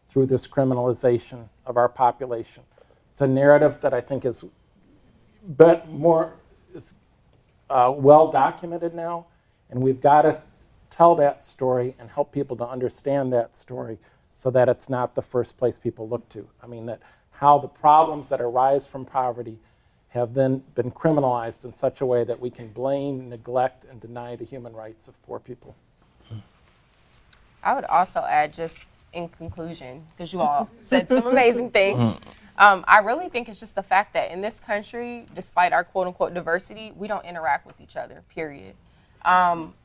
through this criminalization of our population. It's a narrative that I think is well documented now, and we've got to tell that story and help people to understand that story so that it's not the first place people look to. I mean, that how the problems that arise from poverty have then been criminalized in such a way that we can blame, neglect, and deny the human rights of poor people. I would also add, just in conclusion, because you all said some amazing things, I really think it's just the fact that in this country, despite our quote-unquote diversity, we don't interact with each other, period.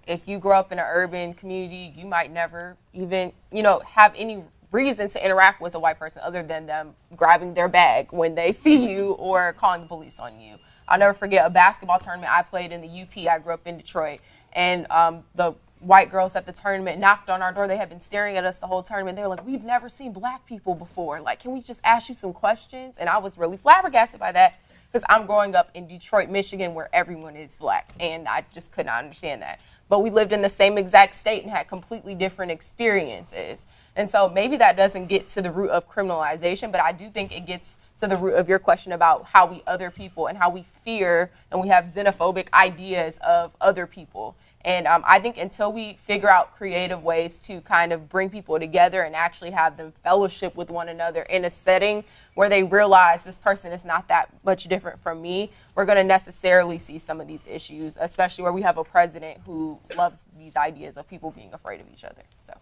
If you grow up in an urban community, you might never even, have any reason to interact with a white person other than them grabbing their bag when they see you or calling the police on you. I'll never forget a basketball tournament I played in the UP. I grew up in Detroit, and the white girls at the tournament knocked on our door. They had been staring at us the whole tournament. They were like, "We've never seen black people before. Can we just ask you some questions?" And I was really flabbergasted by that, because I'm growing up in Detroit, Michigan, where everyone is black, and I just could not understand that. But we lived in the same exact state and had completely different experiences. And so maybe that doesn't get to the root of criminalization, but I do think it gets to the root of your question about how we other people and how we fear and we have xenophobic ideas of other people. And I think until we figure out creative ways to kind of bring people together and actually have them fellowship with one another in a setting where they realize this person is not that much different from me, we're going to necessarily see some of these issues, especially where we have a president who loves these ideas of people being afraid of each other. So.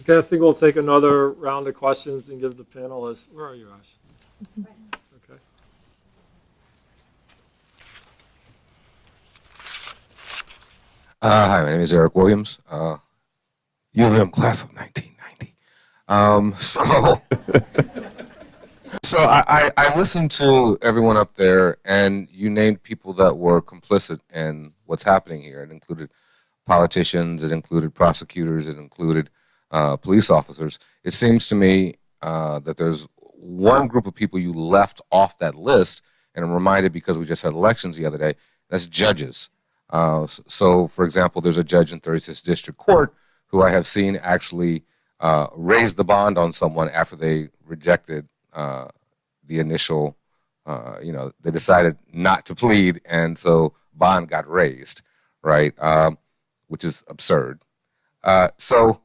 Okay, I think we'll take another round of questions and give the panelists. Where are you, Ash? Okay. Hi, my name is Eric Williams, UVM class of 1990. So I listened to everyone up there, and you named people that were complicit in what's happening here. It included politicians, it included prosecutors, it included police officers. It seems to me that there's one group of people you left off that list, and I'm reminded because we just had elections the other day, that's judges. So, for example, there's a judge in 36th District Court who I have seen actually raise the bond on someone after they rejected the initial They decided not to plead, and so bond got raised, right? Which is absurd. So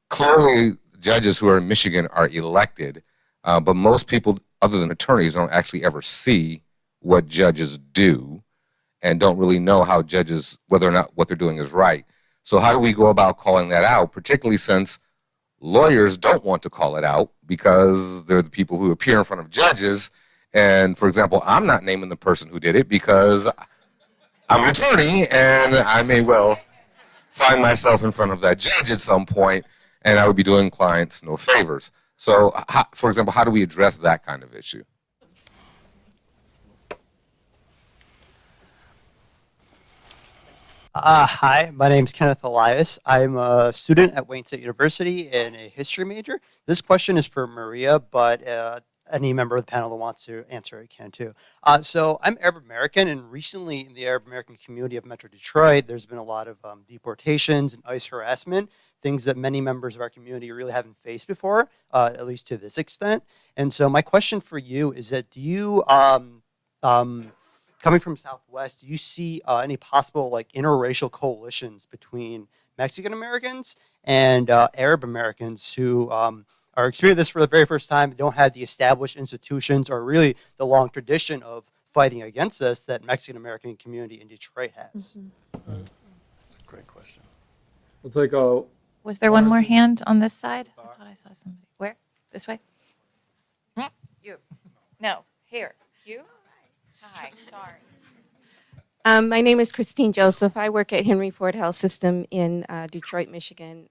clearly, judges who are in Michigan are elected, but most people, other than attorneys, don't actually ever see what judges do and don't really know how judges, whether or not what they're doing is right. So how do we go about calling that out, particularly since lawyers don't want to call it out because they're the people who appear in front of judges. And for example, I'm not naming the person who did it because I'm an attorney and I may well find myself in front of that judge at some point, and I would be doing clients no favors. So, for example, how do we address that kind of issue? Hi, my name is Kenneth Elias. I'm a student at Wayne State University and a history major. This question is for Maria, but any member of the panel that wants to answer it can too. So I'm Arab American, and recently in the Arab American community of Metro Detroit, there's been a lot of deportations and ICE harassment, things that many members of our community really haven't faced before, at least to this extent. And so my question for you is that do you, coming from Southwest, do you see any possible like interracial coalitions between Mexican Americans and Arab Americans who are experiencing this for the very first time, don't have the established institutions or really the long tradition of fighting against this that Mexican American community in Detroit has? That's a great question. We'll take a. Was there one more hand on this side? I thought I saw somebody. Where? This way? You. No. Here. You? Hi. Sorry. My name is Christine Joseph. I work at Henry Ford Health System in Detroit, Michigan.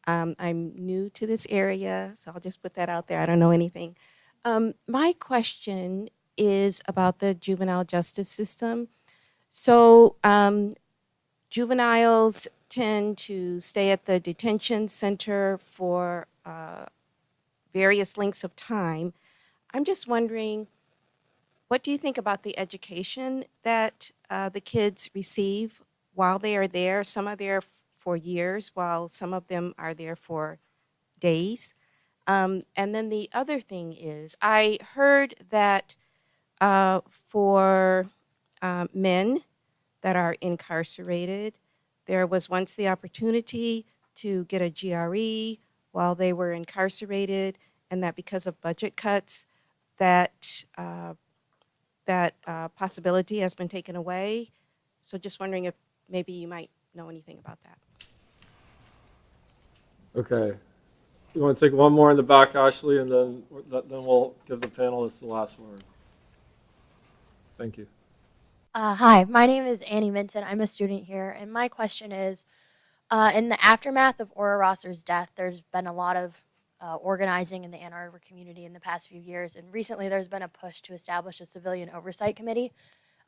I'm new to this area, so I'll just put that out there. I don't know anything. My question is about the juvenile justice system. So juveniles tend to stay at the detention center for various lengths of time. I'm just wondering, what do you think about the education that the kids receive while they are there? Some are there for years, while some of them are there for days. And then the other thing is, I heard that for men that are incarcerated, there was once the opportunity to get a GRE while they were incarcerated, and that because of budget cuts, that possibility has been taken away. So just wondering if maybe you might know anything about that. Okay. You want to take one more in the back, Ashley, and then we'll give the panelists the last word. Thank you. Hi, my name is Annie Minton. I'm a student here, and my question is, in the aftermath of Ora Rosser's death, there's been a lot of organizing in the Ann Arbor community in the past few years, and recently there's been a push to establish a civilian oversight committee,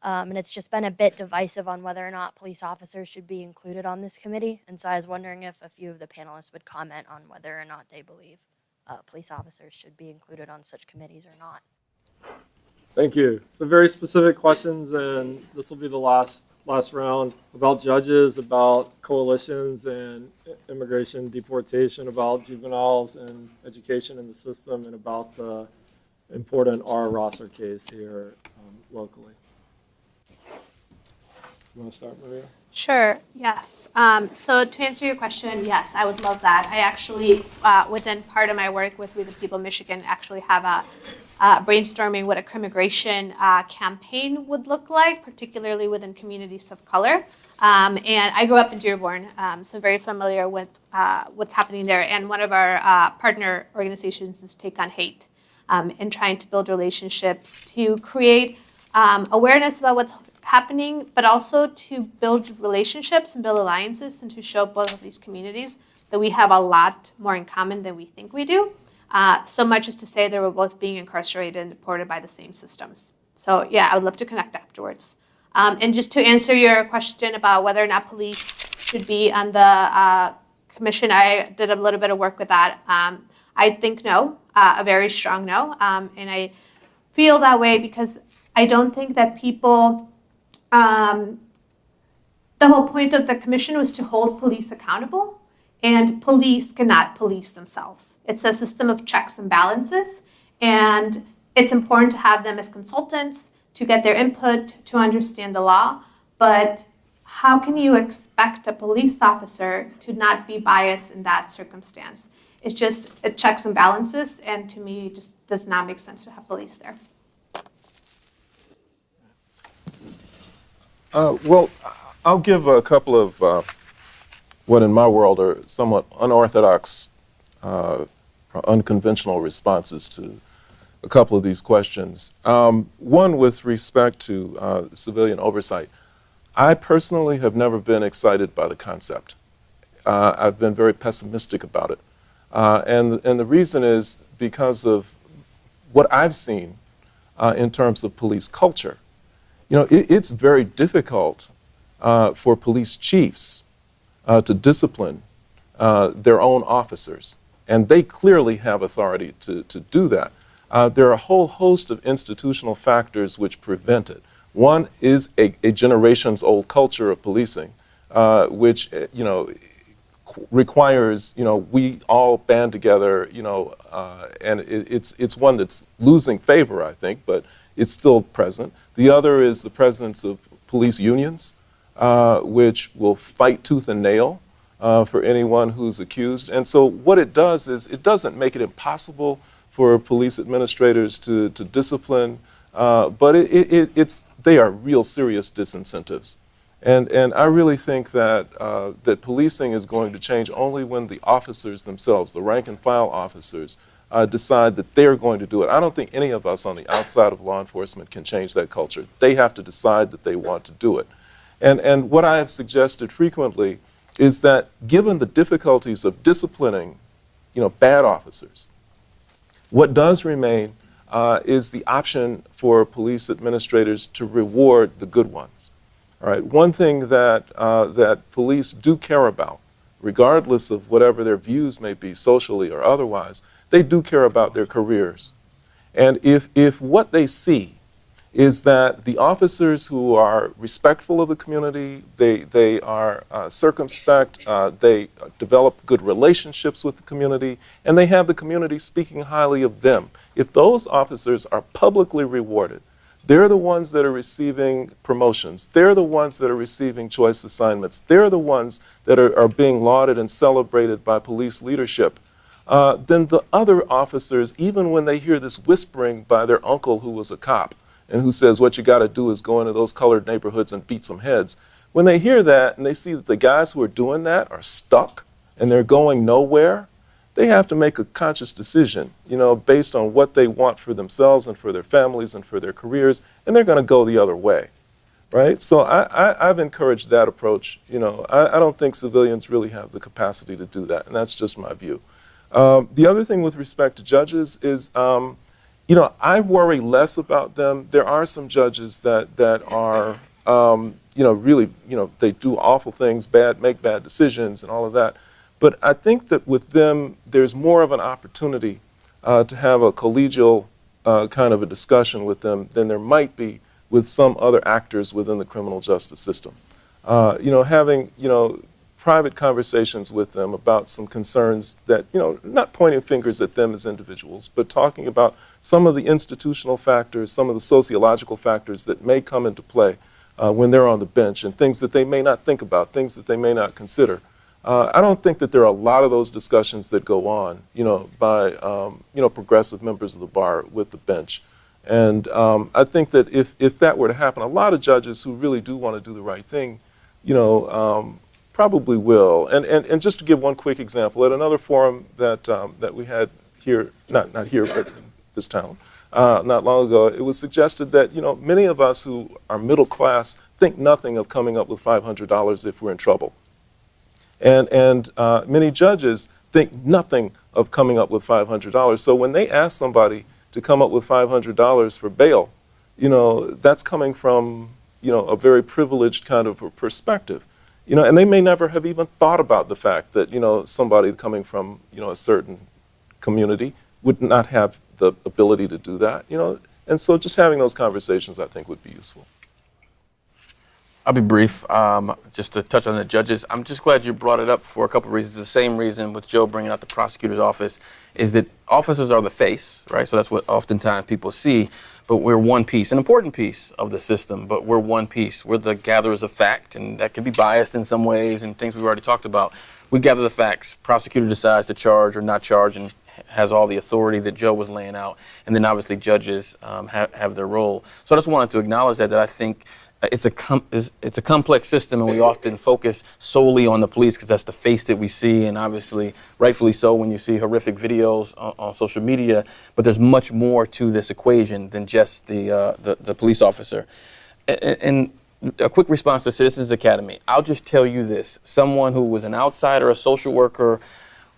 and it's just been a bit divisive on whether or not police officers should be included on this committee, and so I was wondering if a few of the panelists would comment on whether or not they believe police officers should be included on such committees or not. Thank you. So very specific questions, and this will be the last round about judges, about coalitions and immigration deportation, about juveniles and education in the system, and about the important R. Rosser case here locally. You want to start, Maria? Sure, yes. So to answer your question, yes, I would love that. I actually, within part of my work with We the People Michigan, actually have a brainstorming what a crimmigration campaign would look like, particularly within communities of color. And I grew up in Dearborn, so very familiar with what's happening there. And one of our partner organizations is Take on Hate, and trying to build relationships to create awareness about what's happening, but also to build relationships and build alliances and to show both of these communities that we have a lot more in common than we think we do. So much as to say they were both being incarcerated and deported by the same systems. So yeah, I would love to connect afterwards. And just to answer your question about whether or not police should be on the commission, I did a little bit of work with that. I think no, a very strong no. And I feel that way because I don't think that people, the whole point of the commission was to hold police accountable. And police cannot police themselves. It's a system of checks and balances. And it's important to have them as consultants, to get their input, to understand the law, but how can you expect a police officer to not be biased in that circumstance? It's just a checks and balances, and to me, it just does not make sense to have police there. Well, I'll give a couple of what in my world are somewhat unorthodox or unconventional responses to a couple of these questions. One with respect to civilian oversight. I personally have never been excited by the concept. I've been very pessimistic about it. And the reason is because of what I've seen in terms of police culture. You know, it's very difficult for police chiefs to discipline their own officers. And they clearly have authority to do that. There are a whole host of institutional factors which prevent it. One is a generations old culture of policing, which, you know, requires, you know, we all band together, you know, and it's one that's losing favor, I think, but it's still present. The other is the presence of police unions, which will fight tooth and nail for anyone who's accused. And so what it does is it doesn't make it impossible for police administrators to discipline, but they are real serious disincentives. And I really think that that policing is going to change only when the officers themselves, the rank and file officers, decide that they're going to do it. I don't think any of us on the outside of law enforcement can change that culture. They have to decide that they want to do it. And what I have suggested frequently is that given the difficulties of disciplining, you know, bad officers, what does remain is the option for police administrators to reward the good ones. All right. One thing that that police do care about, regardless of whatever their views may be, socially or otherwise, they do care about their careers. And if what they see is that the officers who are respectful of the community, they are circumspect, they develop good relationships with the community, and they have the community speaking highly of them. If those officers are publicly rewarded, they're the ones that are receiving promotions. They're the ones that are receiving choice assignments. They're the ones that are being lauded and celebrated by police leadership. Then the other officers, even when they hear this whispering by their uncle who was a cop, and who says what you got to do is go into those colored neighborhoods and beat some heads. When they hear that and they see that the guys who are doing that are stuck and they're going nowhere, they have to make a conscious decision, you know, based on what they want for themselves and for their families and for their careers, and they're going to go the other way, right? So I've encouraged that approach. You know, I don't think civilians really have the capacity to do that, and that's just my view. The other thing with respect to judges is, you know, I worry less about them. There are some judges that are, you know, really, you know, they do awful things, make bad decisions and all of that. But I think that with them, there's more of an opportunity to have a collegial kind of a discussion with them than there might be with some other actors within the criminal justice system. You know, having, you know, private conversations with them about some concerns that, you know, not pointing fingers at them as individuals, but talking about some of the institutional factors, some of the sociological factors that may come into play when they're on the bench, and things that they may not think about, things that they may not consider. I don't think that there are a lot of those discussions that go on, you know, by, you know, progressive members of the bar with the bench. And I think that if that were to happen, a lot of judges who really do want to do the right thing, you know, probably will. And just to give one quick example, at another forum that that we had here, not here, but in this town, not long ago, it was suggested that, you know, many of us who are middle class think nothing of coming up with $500 if we're in trouble. And many judges think nothing of coming up with $500. So when they ask somebody to come up with $500 for bail, you know, that's coming from, you know, a very privileged kind of a perspective. You know, and they may never have even thought about the fact that, you know, somebody coming from, you know, a certain community would not have the ability to do that, you know. And so just having those conversations, I think, would be useful. I'll be brief. Just to touch on the judges, I'm just glad you brought it up for a couple of reasons. The same reason with Joe bringing out the prosecutor's office is that officers are the face, right? So that's what oftentimes people see. But we're one piece, an important piece of the system, but we're one piece. We're the gatherers of fact, and that can be biased in some ways and things we've already talked about. We gather the facts. Prosecutor decides to charge or not charge and has all the authority that Joe was laying out. And then obviously judges have their role. So I just wanted to acknowledge that I think it's a complex system, and we often focus solely on the police because that's the face that we see, and obviously, rightfully so, when you see horrific videos on social media. But there's much more to this equation than just the police officer. And a quick response to Citizens Academy. I'll just tell you this: someone who was an outsider, a social worker,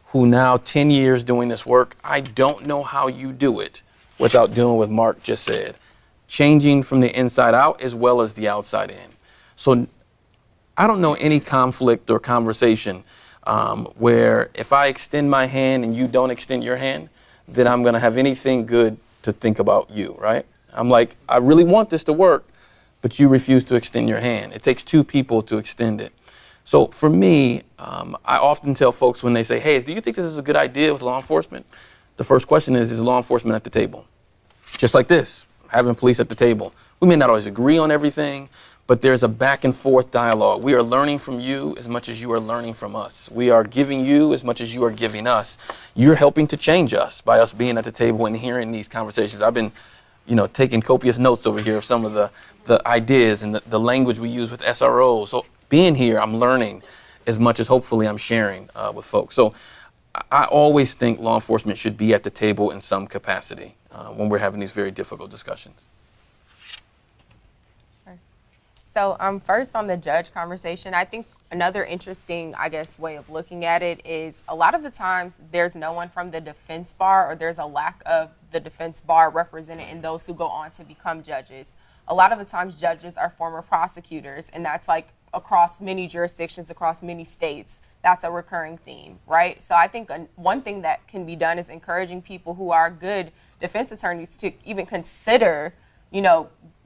who now 10 years doing this work, I don't know how you do it without doing what Mark just said. Changing from the inside out as well as the outside in. So I don't know any conflict or conversation where if I extend my hand and you don't extend your hand, then I'm going to have anything good to think about you, right? I'm like, I really want this to work, but you refuse to extend your hand. It takes two people to extend it. So for me, I often tell folks when they say, hey, do you think this is a good idea with law enforcement? The first question is law enforcement at the table? Just like this. Having police at the table. We may not always agree on everything, but there's a back and forth dialogue. We are learning from you as much as you are learning from us. We are giving you as much as you are giving us. You're helping to change us by us being at the table and hearing these conversations. I've been, taking copious notes over here of some of the ideas and the language we use with SROs. So being here, I'm learning as much as hopefully I'm sharing with folks. So I always think law enforcement should be at the table in some capacity when we're having these very difficult discussions. So first on the judge conversation, I think another interesting, way of looking at it is a lot of the times there's no one from the defense bar, or there's a lack of the defense bar represented in those who go on to become judges. A lot of the times judges are former prosecutors, and that's like across many jurisdictions, across many states. That's a recurring theme, right? So I think one thing that can be done is encouraging people who are good defense attorneys to even consider,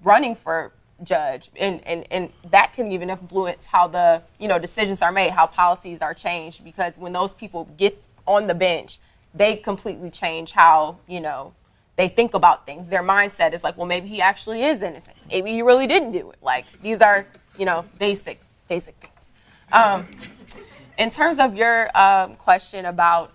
running for judge, and that can even influence how the decisions are made, how policies are changed, because when those people get on the bench, they completely change how they think about things. Their mindset is like, well, maybe he actually is innocent, maybe he really didn't do it. Like, these are basic things. In terms of your question about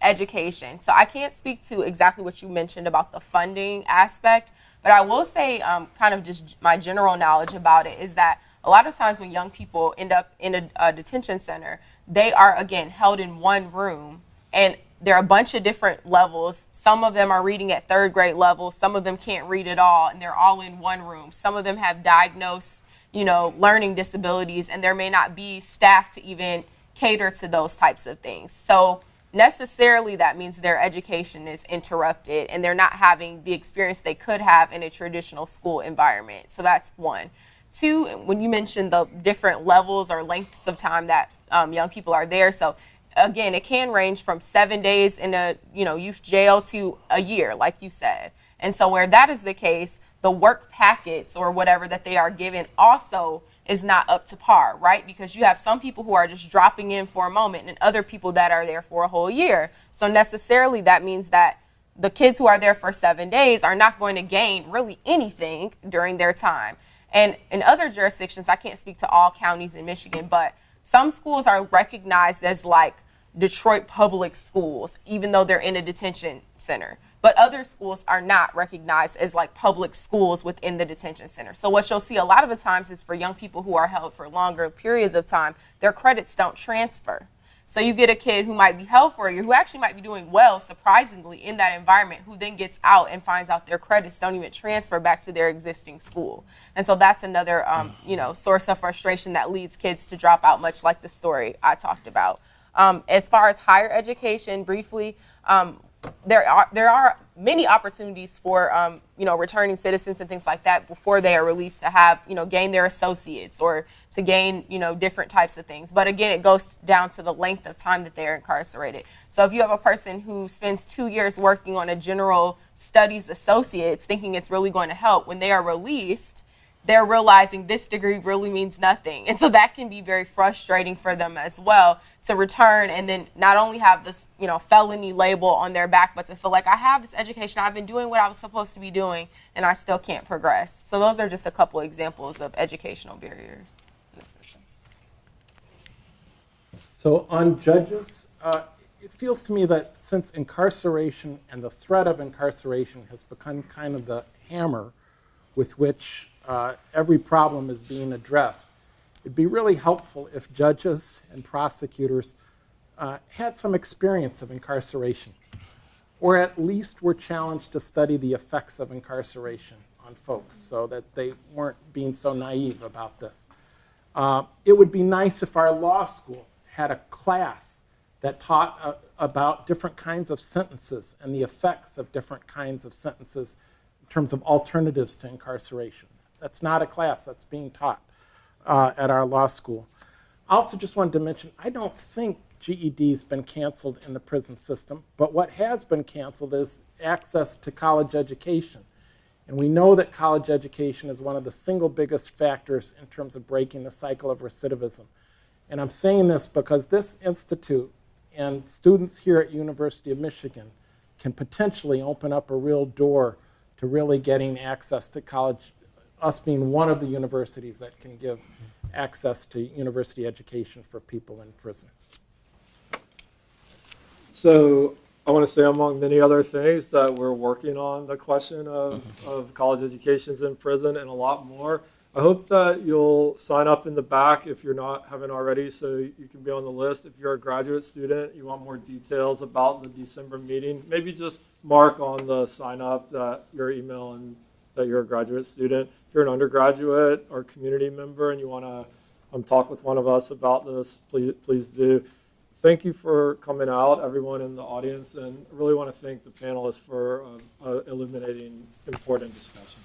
education, so I can't speak to exactly what you mentioned about the funding aspect, but I will say kind of just my general knowledge about it is that a lot of times when young people end up in a detention center, they are, again, held in one room, and there are a bunch of different levels. Some of them are reading at third grade level, some of them can't read at all, and they're all in one room. Some of them have diagnosed, learning disabilities, and there may not be staff to even cater to those types of things. So necessarily that means their education is interrupted and they're not having the experience they could have in a traditional school environment. So that's one. Two, when you mentioned the different levels or lengths of time that young people are there, so again, it can range from 7 days in a youth jail to a year, like you said. And so where that is the case, the work packets or whatever that they are given also is not up to par, right? Because you have some people who are just dropping in for a moment and other people that are there for a whole year. So necessarily that means that the kids who are there for 7 days are not going to gain really anything during their time. And in other jurisdictions, I can't speak to all counties in Michigan, but some schools are recognized as like Detroit public schools, even though they're in a detention center. But other schools are not recognized as like public schools within the detention center. So what you'll see a lot of the times is for young people who are held for longer periods of time, their credits don't transfer. So you get a kid who might be held for a year, who actually might be doing well, surprisingly, in that environment, who then gets out and finds out their credits don't even transfer back to their existing school. And so that's another, source of frustration that leads kids to drop out, much like the story I talked about. As far as higher education, briefly, there are many opportunities for returning citizens and things like that before they are released to have gain their associates or to gain different types of things. But again, it goes down to the length of time that they're incarcerated. So if you have a person who spends 2 years working on a general studies associates thinking it's really going to help, when they are released, they're realizing this degree really means nothing. And so that can be very frustrating for them as well, to return and then not only have this, felony label on their back, but to feel like I have this education, I've been doing what I was supposed to be doing, and I still can't progress. So those are just a couple examples of educational barriers in the system. So on judges, it feels to me that since incarceration and the threat of incarceration has become kind of the hammer with which every problem is being addressed, it'd be really helpful if judges and prosecutors had some experience of incarceration, or at least were challenged to study the effects of incarceration on folks so that they weren't being so naive about this. It would be nice if our law school had a class that taught about different kinds of sentences and the effects of different kinds of sentences in terms of alternatives to incarceration. That's not a class that's being taught at our law school. I also just wanted to mention, I don't think GED's been canceled in the prison system, but what has been canceled is access to college education. And we know that college education is one of the single biggest factors in terms of breaking the cycle of recidivism. And I'm saying this because this institute and students here at University of Michigan can potentially open up a real door to really getting access to college, us being one of the universities that can give access to university education for people in prison. So I want to say, among many other things, that we're working on the question of college educations in prison and a lot more. I hope that you'll sign up in the back if you're not haven't already, so you can be on the list. If you're a graduate student, you want more details about the December meeting, maybe just mark on the sign up that your email and that you're a graduate student. If you're an undergraduate or community member and you want to talk with one of us about this, please do. Thank you for coming out, everyone in the audience, and I really want to thank the panelists for illuminating important discussion.